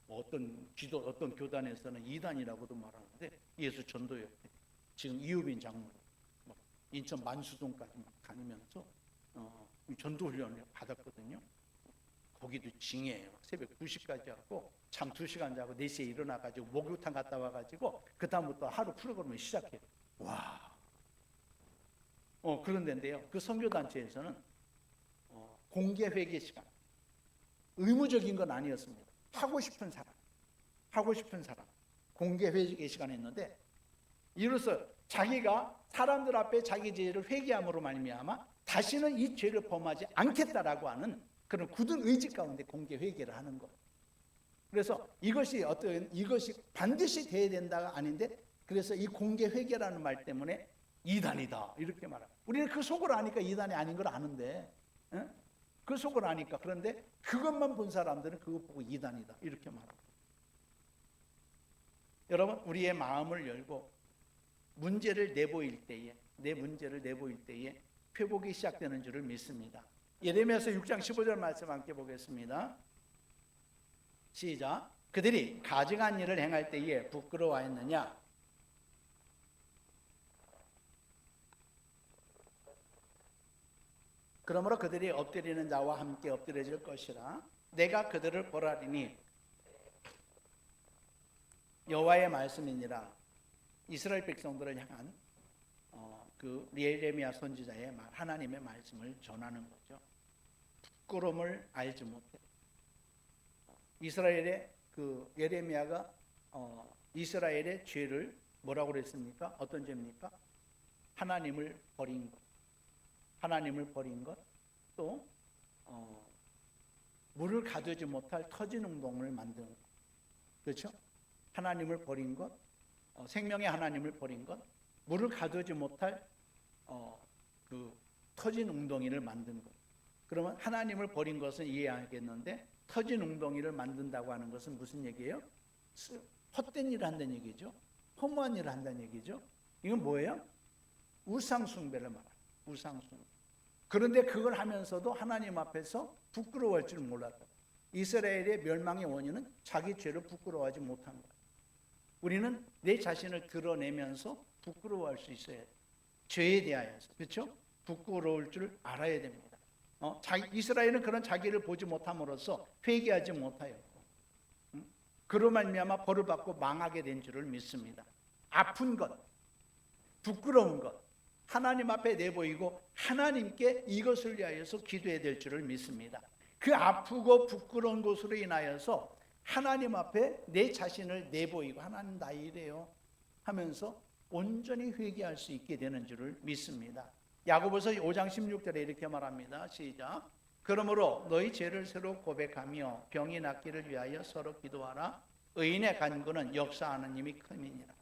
어떤 교단에서는 2단이라고도 말하는데 예수 전도협회 지금 이유빈 장로 인천 만수동까지 막 다니면서 전도 훈련을 받았거든요. 거기도 징해요. 새벽 2시까지 하고 잠 2시간 자고 4시에 일어나가지고 목욕탕 갔다 와가지고 그 다음부터 하루 프로그램을 시작해요. 와. 그런 데인데요. 그 선교단체에서는 공개 회개 시간, 의무적인 건 아니었습니다. 하고 싶은 사람 공개 회개 시간을 했는데, 이로써 자기가 사람들 앞에 자기 죄를 회개함으로 말미암아 다시는 이 죄를 범하지 않겠다라고 하는 그런 굳은 의지 가운데 공개 회개를 하는 거예요. 그래서 이것이 반드시 돼야 된다가 아닌데, 그래서 이 공개 회개라는 말 때문에 이단이다 이렇게 말합니다. 우리는 그 속을 아니까 이단이 아닌 걸 아는데, 그 속을 아니까. 그런데 그것만 본 사람들은 그것 보고 이단이다 이렇게 말합니다. 여러분, 우리의 마음을 열고 문제를 내보일 때에, 내 문제를 내보일 때에 회복이 시작되는 줄을 믿습니다. 예레미야서 6장 15절 말씀 함께 보겠습니다. 시작. 그들이 가증한 일을 행할 때에 부끄러워했느냐? 그러므로 그들이 엎드리는 자와 함께 엎드려질 것이라. 내가 그들을 벌하리니 여호와의 말씀이니라. 이스라엘 백성들을 향한 그 예레미야 선지자의 말, 하나님의 말씀을 전하는 거죠. 부끄러움을 알지 못해. 이스라엘의 그 예레미야가 이스라엘의 죄를 뭐라고 그랬습니까? 어떤 죄입니까? 하나님을 버린 것. 하나님을 버린 것, 또 물을 가두지 못할 터진 웅덩이를 만든 것, 그렇죠? 하나님을 버린 것, 생명의 하나님을 버린 것, 물을 가두지 못할 그 터진 웅덩이를 만든 것. 그러면 하나님을 버린 것은 이해하겠는데, 터진 웅덩이를 만든다고 하는 것은 무슨 얘기예요? 헛된 일을 한다는 얘기죠. 허무한 일을 한다는 얘기죠. 이건 뭐예요? 우상 숭배를 말합니다. 우상 숭배. 그런데 그걸 하면서도 하나님 앞에서 부끄러워할 줄 몰랐다. 이스라엘의 멸망의 원인은 자기 죄를 부끄러워하지 못한 거예요. 우리는 내 자신을 드러내면서 부끄러워할 수 있어야 돼요. 죄에 대하여서. 그렇죠? 부끄러울 줄 알아야 됩니다. 이스라엘은 그런 자기를 보지 못함으로써 회개하지 못하였고, 그로 말미암아 벌을 받고 망하게 된 줄을 믿습니다. 아픈 것, 부끄러운 것, 하나님 앞에 내보이고 하나님께 이것을 위하여서 기도해야 될 줄을 믿습니다. 그 아프고 부끄러운 것으로 인하여서 하나님 앞에 내 자신을 내보이고, 하나님 나 이래요 하면서 온전히 회개할 수 있게 되는 줄을 믿습니다. 야고보서 5장 16절에 이렇게 말합니다. 시작. 그러므로 너희 죄를 서로 고백하며 병이 낫기를 위하여 서로 기도하라. 의인의 간구는 역사하는 힘이 큼이니라.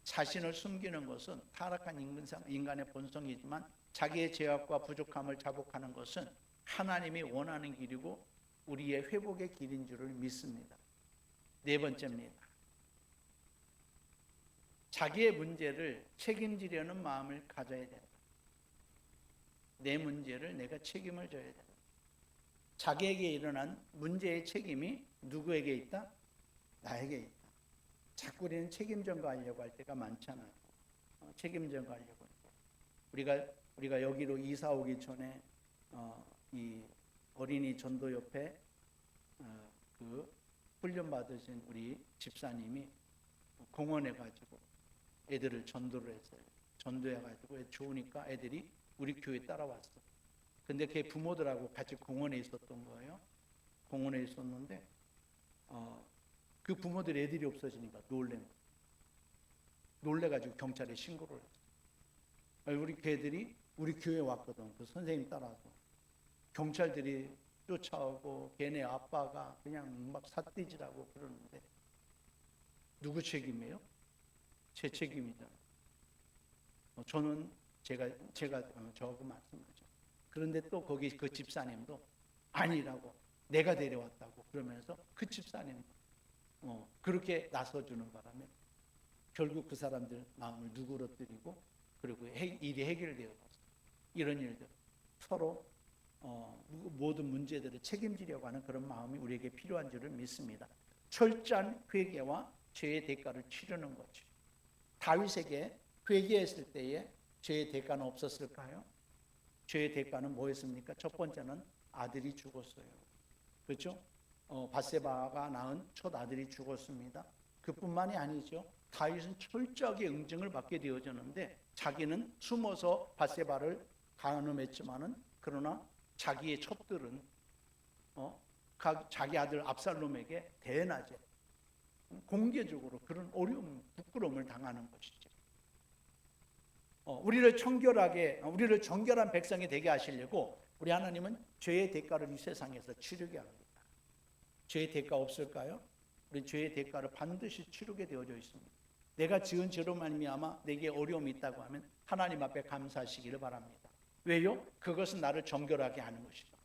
자신을 숨기는 것은 타락한 인간의 본성이지만 자기의 죄악과 부족함을 자복하는 것은 하나님이 원하는 길이고 우리의 회복의 길인 줄을 믿습니다. 네 번째입니다. 자기의 문제를 책임지려는 마음을 가져야 된다. 내 문제를 내가 책임을 져야 된다. 자기에게 일어난 문제의 책임이 누구에게 있다? 나에게 있다. 자꾸 우리는 책임 전가하려고 할 때가 많잖아요. 책임 전가하려고. 우리가 여기로 이사 오기 전에 이 어린이 전도협회 그 훈련 받으신 우리 집사님이 공원에 가지고 애들을 전도를 했어요. 전도해 가지고 좋으니까 애들이 우리 교회 따라왔어. 근데 걔 부모들하고 같이 공원에 있었던 거예요. 공원에 있었는데 그 부모들 애들이 없어지니까 놀래가지고 경찰에 신고를 했어요. 우리 걔들이 우리 교회 왔거든. 그 선생님 따라서 경찰들이 쫓아오고 걔네 아빠가 그냥 막 삿대질하고 그러는데 누구 책임이에요? 제 책임이잖아요. 저는 제가 저하고 말씀하죠. 그런데 또 거기 그 집사님도 아니라고 내가 데려왔다고 그러면서 그 집사님 그렇게 나서주는 바람에 결국 그 사람들 마음을 누그러뜨리고 그리고 일이 해결되어졌어요. 이런 일들 서로 모든 문제들을 책임지려고 하는 그런 마음이 우리에게 필요한 줄을 믿습니다. 철저한 회개와 죄의 대가를 치르는 거죠. 다윗에게 회개했을 때에 죄의 대가는 없었을까요? 죄의 대가는 뭐였습니까? 첫 번째는 아들이 죽었어요. 그렇죠? 밧세바가 낳은 첫 아들이 죽었습니다. 그뿐만이 아니죠. 다윗은 철저하게 응징을 받게 되어졌는데 자기는 숨어서 밧세바를 간음했지만은 그러나 자기의 첩들은 자기 아들 압살롬에게 대낮에 공개적으로 그런 어려움, 부끄러움을 당하는 것이죠. 우리를 정결한 백성이 되게 하시려고 우리 하나님은 죄의 대가를 이 세상에서 치르게 합니다. 죄의 대가 없을까요? 우리 죄의 대가를 반드시 치르게 되어져 있습니다. 내가 지은 죄로 말미암아 내게 어려움이 있다고 하면 하나님 앞에 감사하시기를 바랍니다. 왜요? 그것은 나를 정결하게 하는 것이다.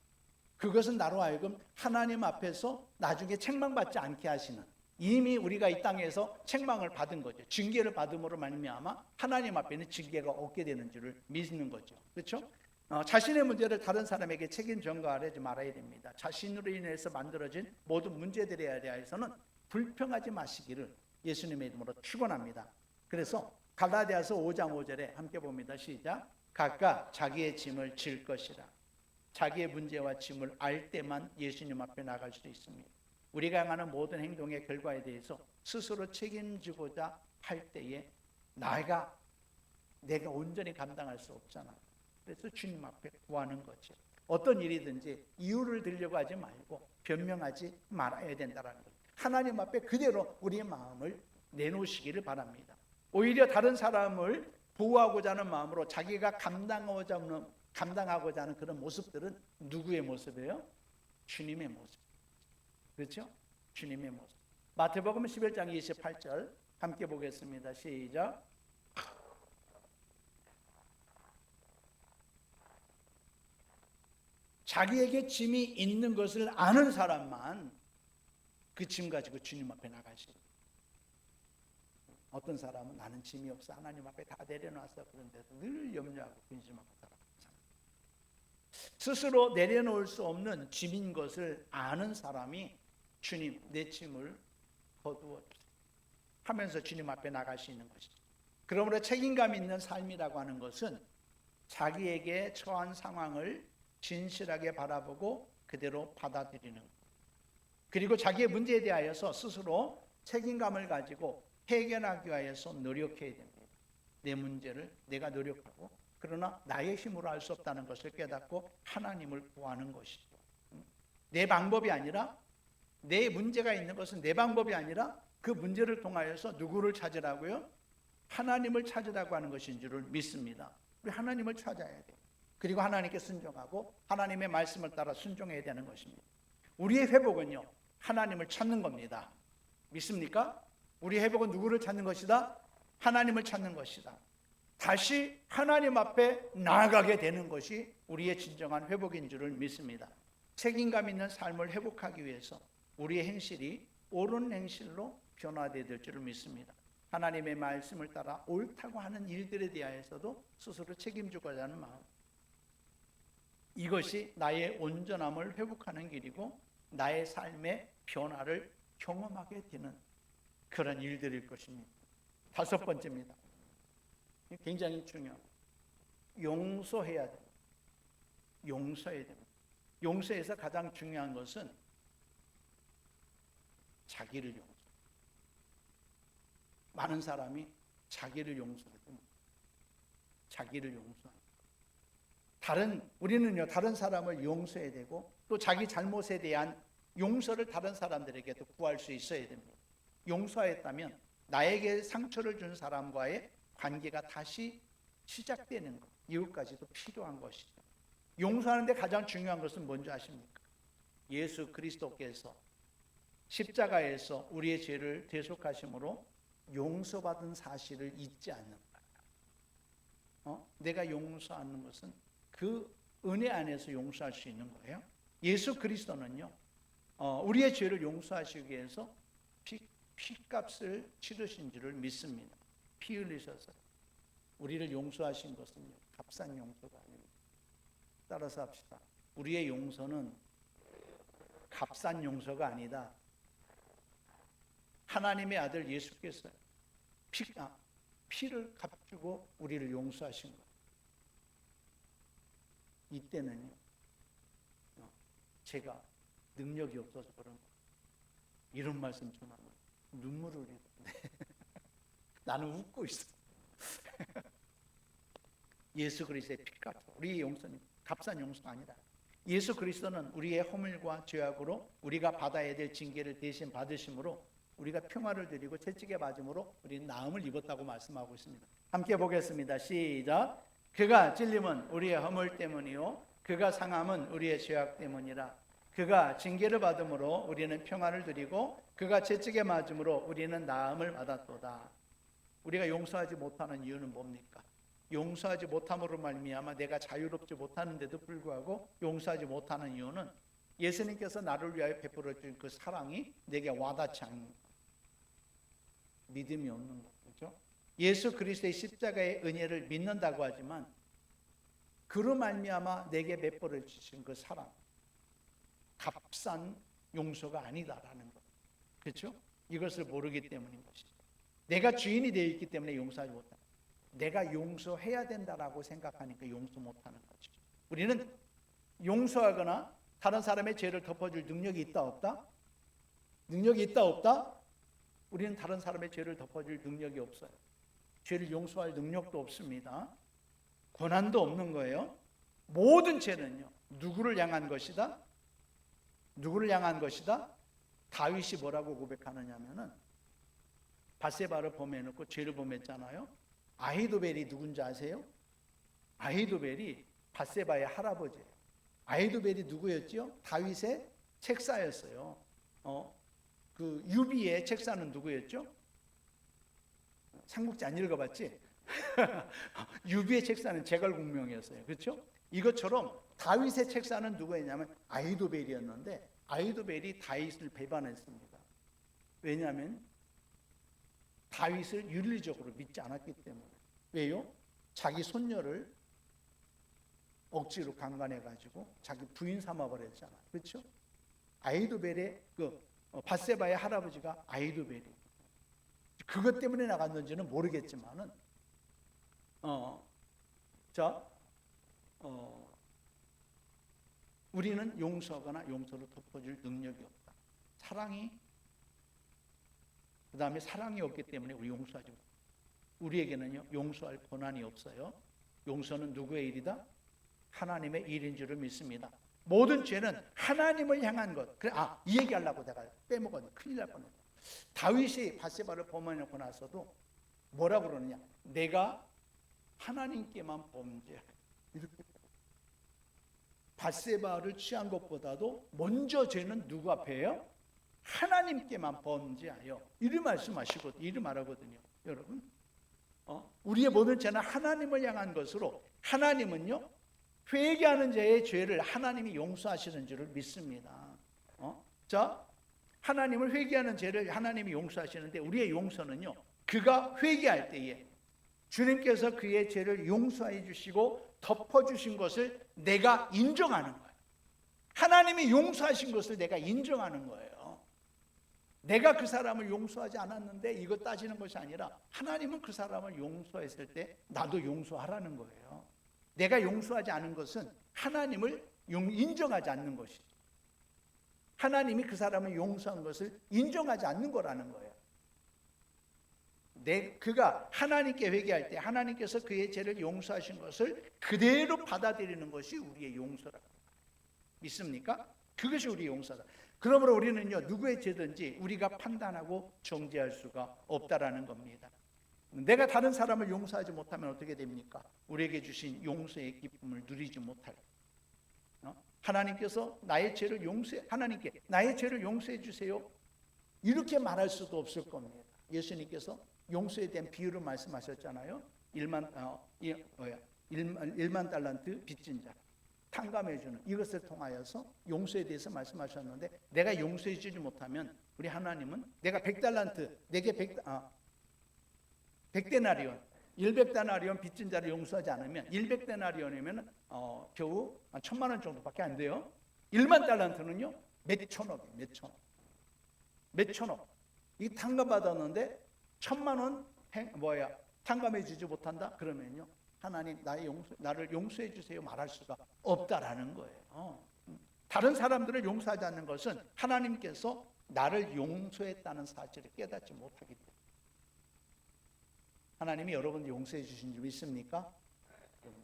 그것은 나로 하여금 하나님 앞에서 나중에 책망받지 않게 하시는, 이미 우리가 이 땅에서 책망을 받은 거죠. 징계를 받음으로 말미암아 하나님 앞에는 징계가 없게 되는 줄을 믿는 거죠. 그렇죠? 자신의 문제를 다른 사람에게 책임 전가하지 말아야 됩니다. 자신으로 인해서 만들어진 모든 문제들에 대해서는 불평하지 마시기를 예수님의 이름으로 축원합니다. 그래서 갈라디아서 5장 5절에 함께 봅니다. 시작. 각각 자기의 짐을 질 것이라. 자기의 문제와 짐을 알 때만 예수님 앞에 나갈 수 있습니다. 우리가 행하는 모든 행동의 결과에 대해서 스스로 책임지고자 할 때에 내가 온전히 감당할 수 없잖아. 그래서 주님 앞에 구하는 거죠. 어떤 일이든지 이유를 들려고 하지 말고 변명하지 말아야 된다는 거예요. 하나님 앞에 그대로 우리의 마음을 내놓으시기를 바랍니다. 오히려 다른 사람을 보호하고자 하는 마음으로 자기가 감당하고자 하는 그런 모습들은 누구의 모습이에요? 주님의 모습. 그렇죠? 주님의 모습. 마태복음 11장 28절 함께 보겠습니다. 시작. 자기에게 짐이 있는 것을 아는 사람만 그 짐 가지고 주님 앞에 나가시고, 어떤 사람은 나는 짐이 없어 하나님 앞에 다 내려놨어 그런데도 늘 염려하고 근심하고 살아가잖아요. 스스로 내려놓을 수 없는 짐인 것을 아는 사람이 주님 내 짐을 거두어 주세요 하면서 주님 앞에 나갈 수 있는 것이죠. 그러므로 책임감 있는 삶이라고 하는 것은 자기에게 처한 상황을 진실하게 바라보고 그대로 받아들이는 것, 그리고 자기의 문제에 대하여서 스스로 책임감을 가지고 해결하기 위해서 노력해야 됩니다. 내 문제를 내가 노력하고, 그러나 나의 힘으로 할 수 없다는 것을 깨닫고 하나님을 구하는 것이죠. 내 방법이 아니라, 내 문제가 있는 것은 내 방법이 아니라 그 문제를 통하여서 누구를 찾으라고요? 하나님을 찾으라고 하는 것인 줄을 믿습니다. 우리 하나님을 찾아야 돼요. 그리고 하나님께 순종하고 하나님의 말씀을 따라 순종해야 되는 것입니다. 우리의 회복은요, 하나님을 찾는 겁니다. 믿습니까? 우리 회복은 누구를 찾는 것이다? 하나님을 찾는 것이다. 다시 하나님 앞에 나아가게 되는 것이 우리의 진정한 회복인 줄을 믿습니다. 책임감 있는 삶을 회복하기 위해서 우리의 행실이 옳은 행실로 변화되어야 될 줄을 믿습니다. 하나님의 말씀을 따라 옳다고 하는 일들에 대하여서도 스스로 책임지고자 하는 마음, 이것이 나의 온전함을 회복하는 길이고 나의 삶의 변화를 경험하게 되는 그런 일들일 것입니다. 다섯 번째입니다. 굉장히 중요합니다. 용서해야 됩니다. 용서해야 됩니다. 용서에서 가장 중요한 것은 자기를 용서. 많은 사람이 자기를 용서합니다. 자기를 용서합니다. 우리는요, 다른 사람을 용서해야 되고 또 자기 잘못에 대한 용서를 다른 사람들에게도 구할 수 있어야 됩니다. 용서했다면 나에게 상처를 준 사람과의 관계가 다시 시작되는 것, 이것까지도 필요한 것이죠. 용서하는데 가장 중요한 것은 뭔지 아십니까? 예수 그리스도께서 십자가에서 우리의 죄를 대속하심으로 용서받은 사실을 잊지 않는 거예요. 내가 용서하는 것은 그 은혜 안에서 용서할 수 있는 거예요. 예수 그리스도는요, 우리의 죄를 용서하시기 위해서 피값을 치르신 줄을 믿습니다. 피 흘리셔서 우리를 용서하신 것은요, 값싼 용서가 아닙니다. 따라서 합시다. 우리의 용서는 값싼 용서가 아니다. 하나님의 아들 예수께서 피를 값주고 우리를 용서하신 것. 이때는요, 제가 능력이 없어서 그런 거, 이런 말씀 좀 하면 눈물을 흘리는데 나는 웃고 있어. 예수 그리스도의 피값, 우리의 용서는 값싼 용서가 아니다. 예수 그리스도는 우리의 허물과 죄악으로 우리가 받아야 될 징계를 대신 받으심으로 우리가 평화를 드리고 채찍에 맞음으로 우리는 나음을 입었다고 말씀하고 있습니다. 함께 보겠습니다. 시작. 그가 찔림은 우리의 허물 때문이요 그가 상함은 우리의 죄악 때문이라. 그가 징계를 받음으로 우리는 평화를 드리고 그가 채찍에 맞음으로 우리는 나음을 받았도다. 우리가 용서하지 못하는 이유는 뭡니까? 용서하지 못함으로 말미암아 내가 자유롭지 못하는데도 불구하고 용서하지 못하는 이유는 예수님께서 나를 위하여 베풀어 준 그 사랑이 내게 와닿지 않는 것, 믿음이 없는 것, 그렇죠? 예수 그리스도의 십자가의 은혜를 믿는다고 하지만 그로 말미암아 내게 베풀어 주신 그 사랑, 값싼 용서가 아니다라는 것, 그렇죠? 이것을 모르기 때문인 것이죠. 내가 주인이 되어 있기 때문에 용서하지 못한다. 내가 용서해야 된다라고 생각하니까 용서 못하는 거죠. 우리는 용서하거나 다른 사람의 죄를 덮어줄 능력이 있다 없다? 능력이 있다 없다? 우리는 다른 사람의 죄를 덮어줄 능력이 없어요. 죄를 용서할 능력도 없습니다. 권한도 없는 거예요. 모든 죄는요, 누구를 향한 것이다? 누구를 향한 것이다? 다윗이 뭐라고 고백하느냐면은 밧세바를 범해놓고 죄를 범했잖아요. 아히도벨이 누군지 아세요? 아히도벨이 밧세바의 할아버지예요. 아히도벨이 누구였죠? 다윗의 책사였어요. 그 유비의 책사는 누구였죠? 삼국지 안 읽어봤지? 유비의 책사는 제갈공명이었어요. 그렇죠? 이것처럼 다윗의 책사는 누구였냐면 아히도벨이었는데 아히도벨이 다윗을 배반했습니다. 왜냐하면 다윗을 윤리적으로 믿지 않았기 때문에. 왜요? 자기 손녀를 억지로 강간해가지고 자기 부인 삼아버렸잖아요. 그렇죠? 아히도벨의 밧세바의 할아버지가 아히도벨이 그것 때문에 나갔는지는 모르겠지만은 우리는 용서하거나 용서를 덮어줄 능력이 없다. 그 다음에 사랑이 없기 때문에 우리 용서하지 못해요. 우리에게는요, 용서할 권한이 없어요. 용서는 누구의 일이다? 하나님의 일인 줄을 믿습니다. 모든 죄는 하나님을 향한 것. 이 얘기하려고 내가 빼먹었네. 큰일 날 뻔했네. 다윗이 밧세바를 범해놓고 나서도 뭐라고 그러느냐? 내가 하나님께만 범죄. 이렇게 밧세바를 취한 것보다도 먼저 죄는 누구 앞에요? 하나님께만 범죄하여. 이를 말씀하시고 이를 말하거든요. 여러분, 우리의 모든 죄는 하나님을 향한 것으로, 하나님은요 회개하는 자의 죄를 하나님이 용서하시는 줄을 믿습니다. 자, 하나님을 회개하는 죄를 하나님이 용서하시는데, 우리의 용서는요 그가 회개할 때에 주님께서 그의 죄를 용서해 주시고 덮어주신 것을 내가 인정하는 거예요. 하나님이 용서하신 것을 내가 인정하는 거예요. 내가 그 사람을 용서하지 않았는데 이거 따지는 것이 아니라, 하나님은 그 사람을 용서했을 때 나도 용서하라는 거예요. 내가 용서하지 않은 것은 하나님을 인정하지 않는 것이죠. 하나님이 그 사람을 용서한 것을 인정하지 않는 거라는 거예요. 그가 하나님께 회개할 때 하나님께서 그의 죄를 용서하신 것을 그대로 받아들이는 것이 우리의 용서라고 믿습니까? 그것이 우리의 용서다. 그러므로 우리는요 누구의 죄든지 우리가 판단하고 정죄할 수가 없다라는 겁니다. 내가 다른 사람을 용서하지 못하면 어떻게 됩니까? 우리에게 주신 용서의 기쁨을 누리지 못할. 하나님께서 나의 죄를 하나님께 나의 죄를 용서해 주세요, 이렇게 말할 수도 없을 겁니다. 예수님께서 용서에 대한 비유를 말씀하셨잖아요. 1만 달란트 빚진 자 탕감해 주는 이것을 통하여서 용서에 대해서 말씀하셨는데, 내가 용서해 주지 못하면 우리 하나님은 내가 100달란트 내게 100데나리온 100데나리온 빚진 자를 용서하지 않으면 100데나리온이면 겨우 1000만 원 정도밖에 안 돼요. 1만 달란트는요 몇천억. 이 탕감 받았는데 1000만 원 탕감해 주지 못한다? 그러면요 하나님 나를 용서해 주세요 말할 수가 없다라는 거예요. 다른 사람들을 용서하지 않는 것은 하나님께서 나를 용서했다는 사실을 깨닫지 못하기 때문에. 하나님이 여러분을 용서해 주신 줄 믿습니까?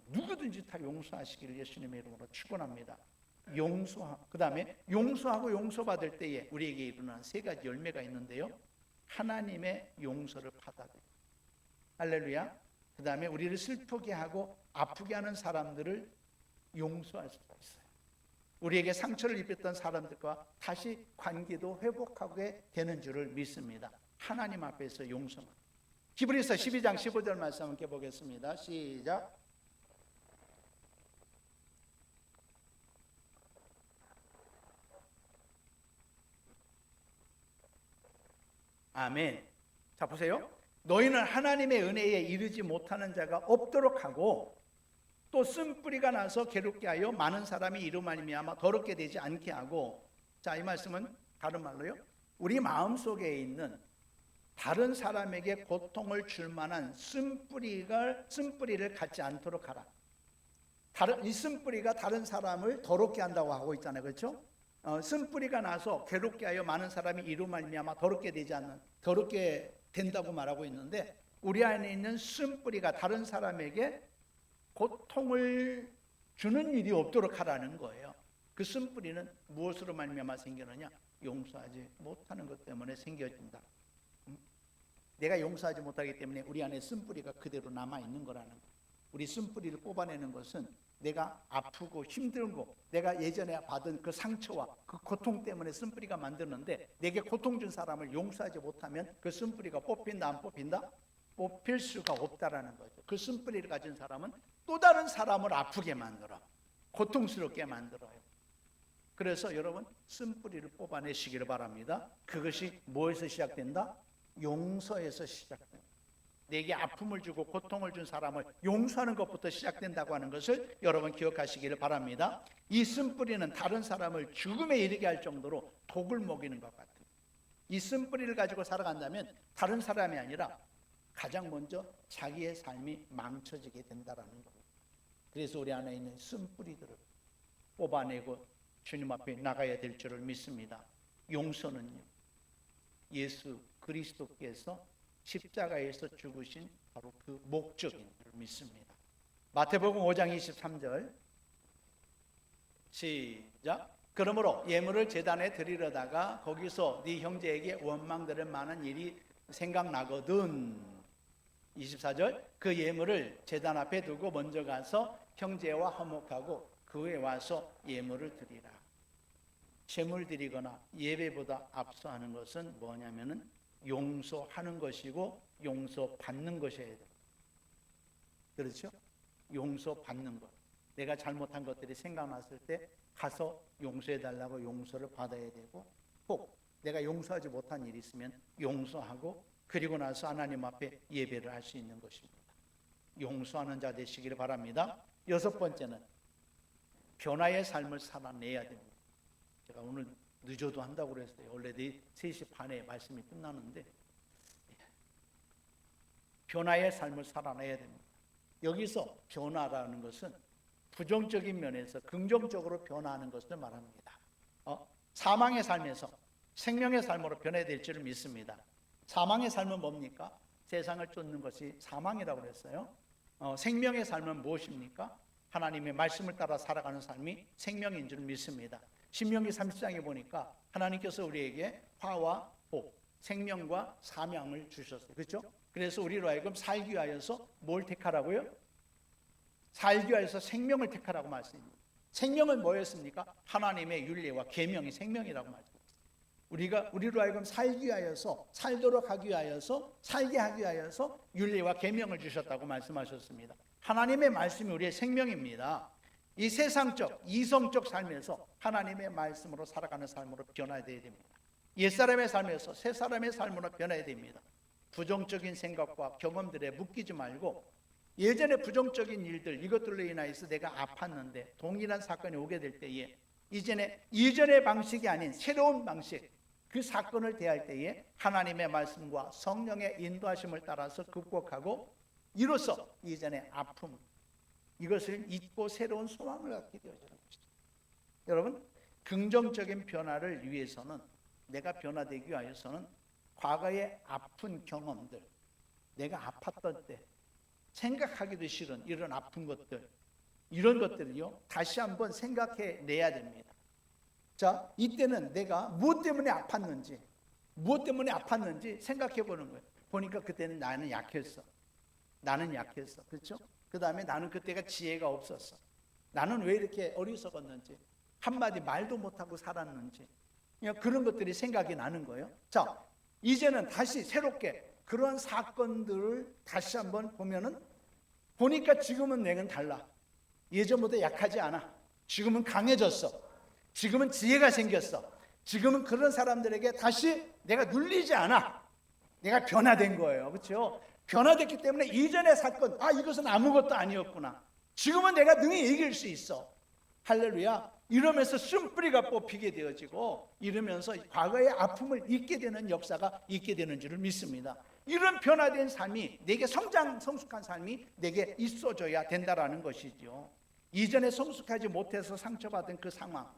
누구든지 다 용서하시기를 예수님의 이름으로 축원합니다. 그 다음에 용서하고 용서받을 때에 우리에게 일어나는 세 가지 열매가 있는데요, 하나님의 용서를 받아들여요. 할렐루야. 그 다음에 우리를 슬프게 하고 아프게 하는 사람들을 용서할 수가 있어요. 우리에게 상처를 입혔던 사람들과 다시 관계도 회복하게 되는 줄을 믿습니다. 하나님 앞에서 용서만. 히브리서 12장 15절 말씀 함께 보겠습니다. 시작. 아멘. 자 보세요. 너희는 하나님의 은혜에 이르지 못하는 자가 없도록 하고 또 쓴뿌리가 나서 괴롭게 하여 많은 사람이 이로 말미암아 더럽게 되지 않게 하고. 자, 이 말씀은 다른 말로요, 우리 마음속에 있는 다른 사람에게 고통을 줄 만한 쓴뿌리를 갖지 않도록 하라. 이 쓴뿌리가 다른 사람을 더럽게 한다고 하고 있잖아요. 그렇죠? 쓴뿌리가 나서 괴롭게 하여 많은 사람이 이로 말미암아 더럽게 된다고 말하고 있는데, 우리 안에 있는 쓴뿌리가 다른 사람에게 고통을 주는 일이 없도록 하라는 거예요. 그 쓴뿌리는 무엇으로 말미암아 생기느냐? 용서하지 못하는 것 때문에 생겨진다. 내가 용서하지 못하기 때문에 우리 안에 쓴뿌리가 그대로 남아있는 거라는 거예요. 우리 쓴뿌리를 뽑아내는 것은 내가 아프고 힘들고 내가 예전에 받은 그 상처와 그 고통 때문에 쓴뿌리가 만드는데, 내게 고통 준 사람을 용서하지 못하면 그 쓴뿌리가 뽑힌다 안 뽑힌다? 뽑힐 수가 없다라는 거죠. 그 쓴뿌리를 가진 사람은 또 다른 사람을 아프게 만들어, 고통스럽게 만들어요. 그래서 여러분 쓴뿌리를 뽑아내시기를 바랍니다. 그것이 뭐에서 시작된다? 용서에서 시작된다. 내게 아픔을 주고 고통을 준 사람을 용서하는 것부터 시작된다고 하는 것을 여러분 기억하시기를 바랍니다. 이 쓴뿌리는 다른 사람을 죽음에 이르게 할 정도로 독을 먹이는 것 같아요. 이 쓴뿌리를 가지고 살아간다면 다른 사람이 아니라 가장 먼저 자기의 삶이 망쳐지게 된다는 겁니다. 그래서 우리 안에 있는 쓴뿌리들을 뽑아내고 주님 앞에 나가야 될 줄을 믿습니다. 용서는요, 예수 그리스도께서 십자가에서 죽으신 바로 그 목적인 줄 믿습니다. 마태복음 5장 23절 시작. 그러므로 예물을 제단에 드리려다가 거기서 네 형제에게 원망들을 많은 일이 생각나거든. 24절. 그 예물을 제단 앞에 두고 먼저 가서 형제와 화목하고 그 후에 와서 예물을 드리라. 제물 드리거나 예배보다 앞서하는 것은 뭐냐면은 용서하는 것이고 용서받는 것이어야 돼요. 그렇죠? 용서받는 것. 내가 잘못한 것들이 생각났을 때 가서 용서해달라고 용서를 받아야 되고, 혹 내가 용서하지 못한 일이 있으면 용서하고, 그리고 나서 하나님 앞에 예배를 할 수 있는 것입니다. 용서하는 자 되시기를 바랍니다. 여섯 번째는 변화의 삶을 살아내야 됩니다. 제가 오늘 늦어도 한다고 그랬어요. 원래 3시 반에 말씀이 끝나는데, 변화의 삶을 살아내야 됩니다. 여기서 변화라는 것은 부정적인 면에서 긍정적으로 변화하는 것을 말합니다. 사망의 삶에서 생명의 삶으로 변해야 될 줄을 믿습니다. 사망의 삶은 뭡니까? 세상을 쫓는 것이 사망이라고 그랬어요. 생명의 삶은 무엇입니까? 하나님의 말씀을 따라 살아가는 삶이 생명인 줄 믿습니다. 신명기 30장에 보니까 하나님께서 우리에게 화와 복, 생명과 사명을 주셨어요. 그렇죠? 그래서 우리로 하여금 살기 위하여서 뭘 택하라고요? 살기 위하여서 생명을 택하라고 말씀입니다. 생명은 뭐였습니까? 하나님의 율례와 계명이 생명이라고 말씀입니다. 우리로 하여금 살기 위하여서, 살도록 하기 위하여서, 살게 하기 위하여서 율례와 계명을 주셨다고 말씀하셨습니다. 하나님의 말씀이 우리의 생명입니다. 이 세상적, 이성적 삶에서 하나님의 말씀으로 살아가는 삶으로 변화해야 됩니다. 옛사람의 삶에서 새사람의 삶으로 변화해야 됩니다. 부정적인 생각과 경험들에 묶이지 말고, 예전에 부정적인 일들, 이것들로 인하여서 내가 아팠는데 동일한 사건이 오게 될 때에 이전의 방식이 아닌 새로운 방식, 그 사건을 대할 때에 하나님의 말씀과 성령의 인도하심을 따라서 극복하고, 이로써 이전의 아픔, 이것을 잊고 새로운 소망을 갖게 되어지는 것이죠. 여러분, 긍정적인 변화를 위해서는, 내가 변화되기 위해서는 과거의 아픈 경험들, 내가 아팠던 때 생각하기도 싫은 이런 아픈 것들, 이런 것들을요 다시 한번 생각해 내야 됩니다. 자, 이때는 내가 무엇 때문에 아팠는지 생각해 보는 거예요. 보니까 그때는 나는 약했어. 그렇죠? 그 다음에 나는 그때가 지혜가 없었어. 나는 왜 이렇게 어리석었는지, 한마디 말도 못하고 살았는지, 그런 것들이 생각이 나는 거예요. 자, 이제는 다시 새롭게 그런 사건들을 다시 한번 보니까 지금은 내가 달라. 예전보다 약하지 않아. 지금은 강해졌어. 지금은 지혜가 생겼어. 지금은 그런 사람들에게 다시 내가 눌리지 않아. 내가 변화된 거예요. 그렇죠? 변화됐기 때문에 이전의 사건, 이것은 아무것도 아니었구나. 지금은 내가 능히 이길 수 있어. 할렐루야. 이러면서 쓴뿌리가 뽑히게 되어지고, 이러면서 과거의 아픔을 잊게 되는 역사가 있게 되는 줄을 믿습니다. 이런 변화된 삶이, 내게 성숙한 삶이 내게 있어줘야 된다라는 것이죠. 이전에 성숙하지 못해서 상처받은 그 상황,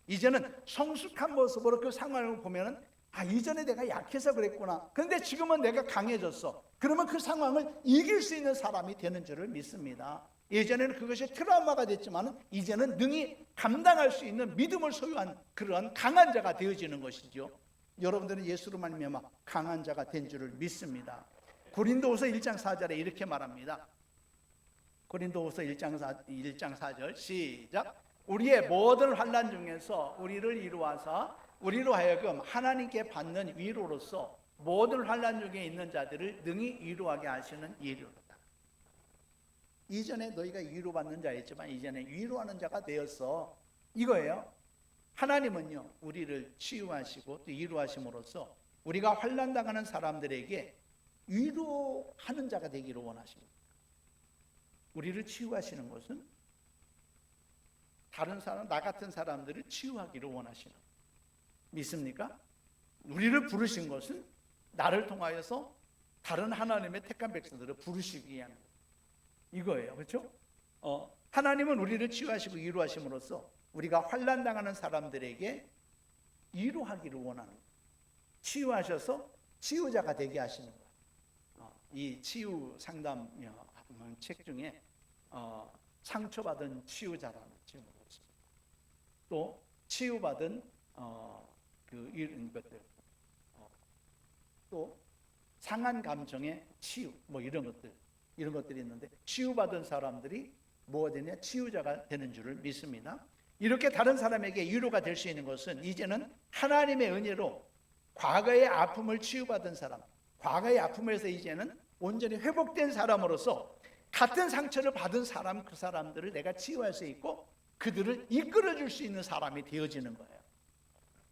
이제는 성숙한 모습으로 그 상황을 보면은 이전에 내가 약해서 그랬구나. 그런데 지금은 내가 강해졌어. 그러면 그 상황을 이길 수 있는 사람이 되는 줄을 믿습니다. 예전에는 그것이 트라우마가 됐지만 이제는 능히 감당할 수 있는 믿음을 소유한 그런 강한 자가 되어지는 것이죠. 여러분들은 예수로 말미암아 강한 자가 된 줄을 믿습니다. 고린도후서 1장 4절에 이렇게 말합니다. 고린도후서 1장 4절 시작. 우리의 모든 환난 중에서 우리를 이루어서 우리로 하여금 하나님께 받는 위로로서 모든 환난 중에 있는 자들을 능히 위로하게 하시는 위로로다. 이전에 너희가 위로받는 자였지만 이제는 위로하는 자가 되었어. 이거예요. 하나님은요 우리를 치유하시고 또 위로하심으로써 우리가 환난 당하는 사람들에게 위로하는 자가 되기를 원하십니다. 우리를 치유하시는 것은 다른 사람, 나 같은 사람들을 치유하기를 원하시는 거예요. 믿습니까? 우리를 부르신 것은 나를 통하여서 다른 하나님의 택한 백성들을 부르시기 위한 거예요. 이거예요. 그렇죠? 하나님은 우리를 치유하시고 위로하심으로써 우리가 환난 당하는 사람들에게 위로하기를 원하는 거예요. 치유하셔서 치유자가 되게 하시는 거예요. 이 치유 상담 책 중에 상처받은 치유자라는 제목이 있습니다. 또 치유받은 이런 것들, 또 상한 감정의 치유, 이런 것들이 있는데, 치유받은 사람들이 뭐가 되냐? 치유자가 되는 줄을 믿습니다. 이렇게 다른 사람에게 위로가 될 수 있는 것은 이제는 하나님의 은혜로 과거의 아픔을 치유받은 사람, 과거의 아픔에서 이제는 온전히 회복된 사람으로서 같은 상처를 받은 사람, 그 사람들을 내가 치유할 수 있고 그들을 이끌어줄 수 있는 사람이 되어지는 거예요.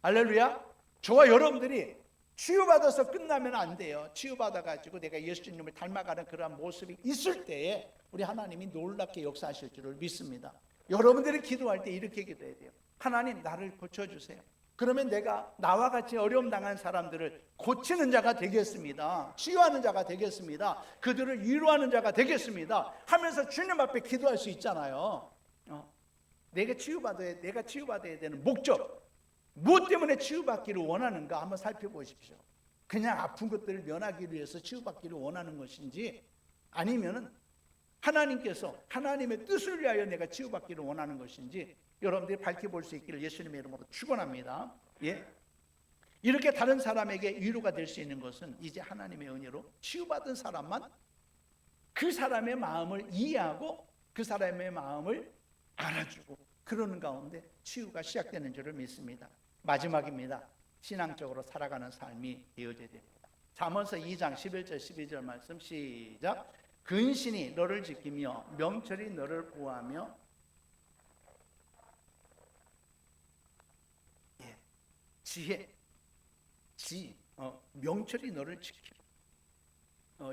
할렐루야. 저와 여러분들이 치유받아서 끝나면 안 돼요. 치유받아가지고 내가 예수님을 닮아가는 그러한 모습이 있을 때에 우리 하나님이 놀랍게 역사하실 줄을 믿습니다. 여러분들이 기도할 때 이렇게 기도해야 돼요. 하나님, 나를 고쳐주세요. 그러면 내가 나와 같이 어려움 당한 사람들을 고치는 자가 되겠습니다. 치유하는 자가 되겠습니다. 그들을 위로하는 자가 되겠습니다 하면서 주님 앞에 기도할 수 있잖아요. 내가 치유받아야 되는 목적, 무엇 때문에 치유받기를 원하는가 한번 살펴보십시오. 그냥 아픈 것들을 면하기 위해서 치유받기를 원하는 것인지, 아니면은 하나님께서 하나님의 뜻을 위하여 내가 치유받기를 원하는 것인지 여러분들이 밝혀볼 수 있기를 예수님의 이름으로 축원합니다. 예. 이렇게 다른 사람에게 위로가 될 수 있는 것은 이제 하나님의 은혜로 치유받은 사람만 그 사람의 마음을 이해하고 그 사람의 마음을 알아주고 그러는 가운데 치유가 시작되는 줄을 믿습니다. 마지막입니다. 신앙적으로 살아가는 삶이 되어져야 됩니다. 잠언서 2장 11절 12절 말씀 시작. 근신이 너를 지키며 명철이 너를 구하며 명철이 너를 지키며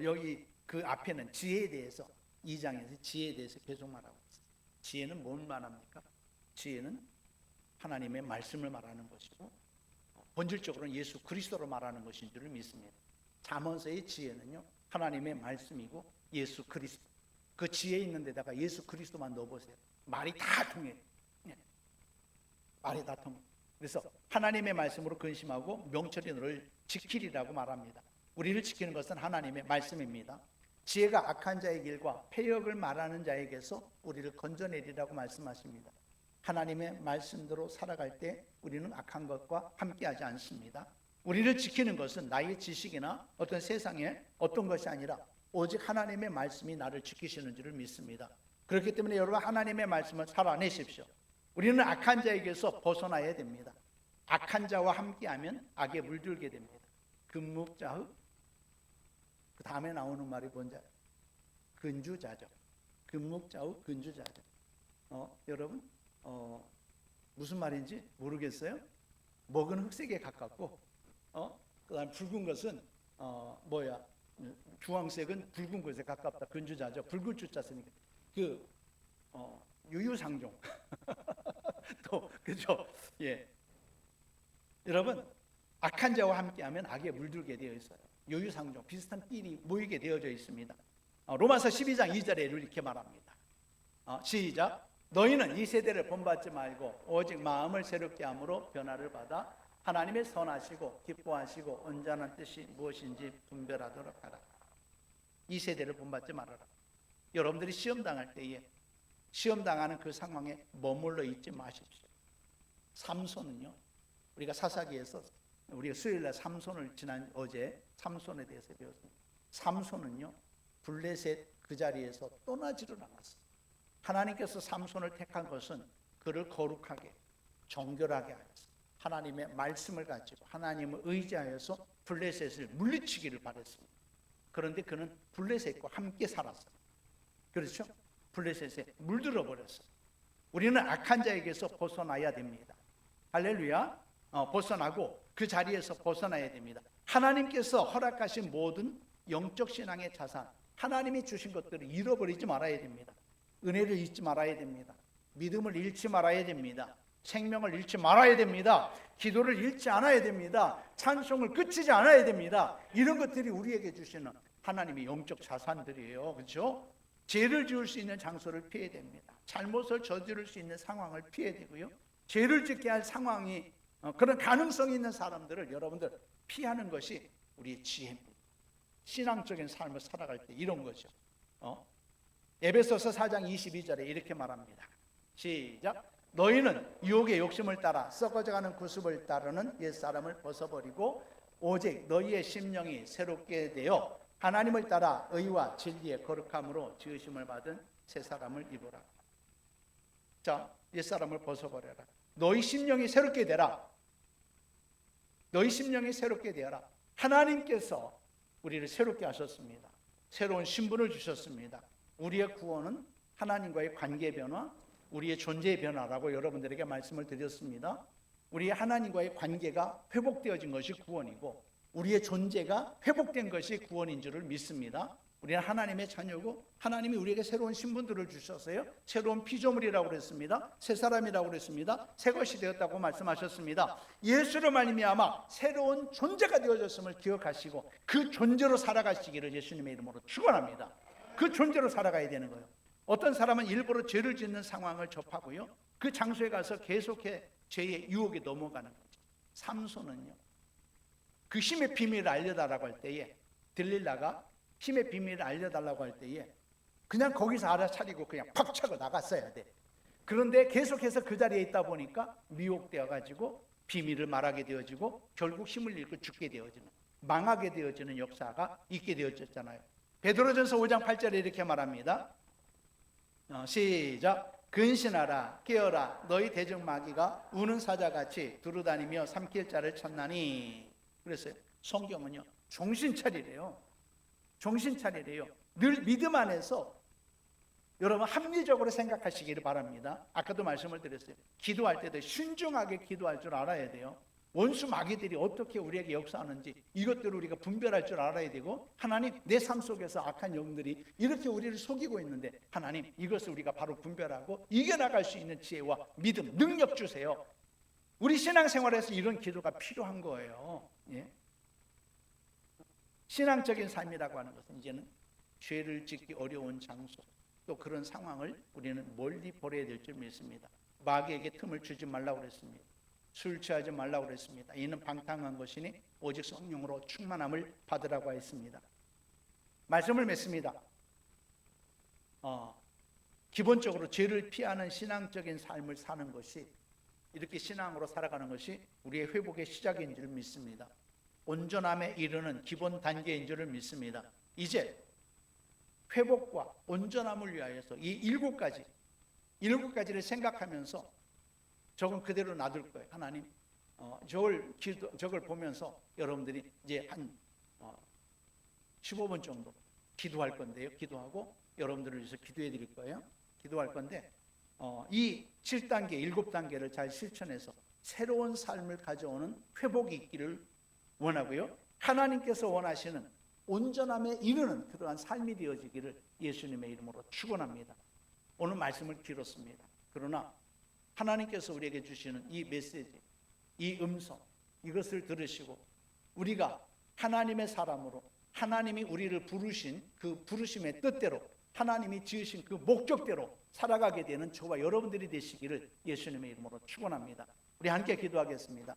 여기 그 앞에는 지혜에 대해서 2장에서 지혜에 대해서 계속 말하고 있어요. 지혜는 뭘 말합니까? 지혜는 하나님의 말씀을 말하는 것이고 본질적으로는 예수 그리스도로 말하는 것인 줄을 믿습니다. 잠언서의 지혜는요 하나님의 말씀이고 예수 그리스도, 그 지혜 있는 데다가 예수 그리스도만 넣어보세요. 말이 다 통해요. 말이 다 통해요. 그래서 하나님의 말씀으로 근심하고 명철이 너를 지키리라고 말합니다. 우리를 지키는 것은 하나님의 말씀입니다. 지혜가 악한 자의 길과 패역을 말하는 자에게서 우리를 건져내리라고 말씀하십니다. 하나님의 말씀대로 살아갈 때 우리는 악한 것과 함께하지 않습니다. 우리를 지키는 것은 나의 지식이나 어떤 세상의 어떤 것이 아니라 오직 하나님의 말씀이 나를 지키시는 줄을 믿습니다. 그렇기 때문에 여러분 하나님의 말씀을 살아내십시오. 우리는 악한 자에게서 벗어나야 됩니다. 악한 자와 함께하면 악에 물들게 됩니다. 금묵자의 그 다음에 나오는 말이 뭔지 알아요? 근주자죠. 금묵자의 근주자죠. 여러분 무슨 말인지 모르겠어요? 먹은 흑색에 가깝고 그다음 붉은 것은 주황색은 붉은 것에 가깝다. 근주자죠. 붉은 주자 쓰니까 유유상종. 또 그죠? 예. 여러분 악한 자와 함께하면 악에 물들게 되어 있어요. 유유상종 비슷한 띠이 모이게 되어져 있습니다. 로마서 12장 2절에 이렇게 말합니다. 시작. 너희는 이 세대를 본받지 말고 오직 마음을 새롭게 함으로 변화를 받아 하나님의 선하시고 기뻐하시고 온전한 뜻이 무엇인지 분별하도록 하라. 이 세대를 본받지 말아라. 여러분들이 시험당할 때에 시험당하는 그 상황에 머물러 있지 마십시오. 삼손은요, 우리가 사사기에서 우리가 수요일날 삼손을 어제 삼손에 대해서 배웠습니다. 삼손은요 블레셋 그 자리에서 떠나지를 않았어요. 하나님께서 삼손을 택한 것은 그를 거룩하게 정결하게 하였어요. 하나님의 말씀을 가지고 하나님을 의지하여서 블레셋을 물리치기를 바랬습니다. 그런데 그는 블레셋과 함께 살았어요. 그렇죠? 블레셋에 물들어 버렸어요. 우리는 악한 자에게서 벗어나야 됩니다. 할렐루야. 벗어나고 그 자리에서 벗어나야 됩니다. 하나님께서 허락하신 모든 영적 신앙의 자산, 하나님이 주신 것들을 잃어버리지 말아야 됩니다. 은혜를 잊지 말아야 됩니다. 믿음을 잃지 말아야 됩니다. 생명을 잃지 말아야 됩니다. 기도를 잃지 않아야 됩니다. 찬송을 끝이지 않아야 됩니다. 이런 것들이 우리에게 주시는 하나님의 영적 자산들이에요. 그렇죠? 죄를 지을 수 있는 장소를 피해야 됩니다. 잘못을 저지를 수 있는 상황을 피해야 되고요. 죄를 짓게 할 상황이 그런 가능성이 있는 사람들을 여러분들 피하는 것이 우리의 지혜입니다. 신앙적인 삶을 살아갈 때 이런 거죠. 에베소서 4장 22절에 이렇게 말합니다. 시작. 너희는 유혹의 욕심을 따라 썩어져가는 구습을 따르는 옛사람을 벗어버리고 오직 너희의 심령이 새롭게 되어 하나님을 따라 의와 진리의 거룩함으로 지으심을 받은 새 사람을 입으라. 자, 옛사람을 벗어버려라. 너희 심령이 새롭게 되라. 너희 심령이 새롭게 되어라. 하나님께서 우리를 새롭게 하셨습니다. 새로운 신분을 주셨습니다. 우리의 구원은 하나님과의 관계 변화, 우리의 존재의 변화라고 여러분들에게 말씀을 드렸습니다. 우리 하나님과의 관계가 회복되어진 것이 구원이고 우리의 존재가 회복된 것이 구원인 줄을 믿습니다. 우리는 하나님의 자녀고 하나님이 우리에게 새로운 신분들을 주셨어요. 새로운 피조물이라고 그랬습니다. 새 사람이라고 그랬습니다. 새 것이 되었다고 말씀하셨습니다. 예수로 말미암아 새로운 존재가 되어졌음을 기억하시고 그 존재로 살아가시기를 예수님의 이름으로 축원합니다. 그 존재로 살아가야 되는 거예요. 어떤 사람은 일부러 죄를 짓는 상황을 접하고요, 그 장소에 가서 계속해 죄의 유혹에 넘어가는 거죠. 삼손은요, 그 힘의 비밀을 알려달라고 할 때에 들릴라가 힘의 비밀을 알려달라고 할 때에 그냥 거기서 알아차리고 그냥 팍 차고 나갔어야 돼. 그런데 계속해서 그 자리에 있다 보니까 미혹되어 가지고 비밀을 말하게 되어지고 결국 힘을 잃고 죽게 되어지는, 망하게 되어지는 역사가 있게 되어졌잖아요. 베드로전서 5장 8절에 이렇게 말합니다. 시작. 근신하라, 깨어라, 너희 대적마귀가 우는 사자같이 두루다니며 삼킬 자를 찾나니. 그랬어요. 성경은요, 정신 차리래요. 정신 차리래요. 늘 믿음 안에서 여러분 합리적으로 생각하시기를 바랍니다. 아까도 말씀을 드렸어요. 기도할 때도 신중하게 기도할 줄 알아야 돼요. 원수 마귀들이 어떻게 우리에게 역사하는지 이것들을 우리가 분별할 줄 알아야 되고, 하나님, 내 삶 속에서 악한 영들이 이렇게 우리를 속이고 있는데 하나님, 이것을 우리가 바로 분별하고 이겨나갈 수 있는 지혜와 믿음, 능력 주세요. 우리 신앙생활에서 이런 기도가 필요한 거예요. 예? 신앙적인 삶이라고 하는 것은 이제는 죄를 짓기 어려운 장소, 또 그런 상황을 우리는 멀리 버려야 될 줄 믿습니다. 마귀에게 틈을 주지 말라고 그랬습니다. 술 취하지 말라고 그랬습니다. 이는 방탕한 것이니 오직 성령으로 충만함을 받으라고 했습니다. 말씀을 맺습니다. 기본적으로 죄를 피하는 신앙적인 삶을 사는 것이, 이렇게 신앙으로 살아가는 것이 우리의 회복의 시작인 줄 믿습니다. 온전함에 이르는 기본 단계인 줄을 믿습니다. 이제 회복과 온전함을 위하여서 이 7가지를 생각하면서 저건 그대로 놔둘 거예요. 하나님, 저걸 보면서 여러분들이 이제 한 15분 정도 기도할 건데요. 기도하고 여러분들을 위해서 기도해 드릴 거예요. 기도할 건데 이 7단계, 7단계를 잘 실천해서 새로운 삶을 가져오는 회복이 있기를 원하고요, 하나님께서 원하시는 온전함에 이르는 그러한 삶이 되어지기를 예수님의 이름으로 축원합니다. 오늘 말씀을 길었습니다. 그러나 하나님께서 우리에게 주시는 이 메시지, 이 음성, 이것을 들으시고 우리가 하나님의 사람으로 하나님이 우리를 부르신 그 부르심의 뜻대로, 하나님이 지으신 그 목적대로 살아가게 되는 저와 여러분들이 되시기를 예수님의 이름으로 축원합니다. 우리 함께 기도하겠습니다.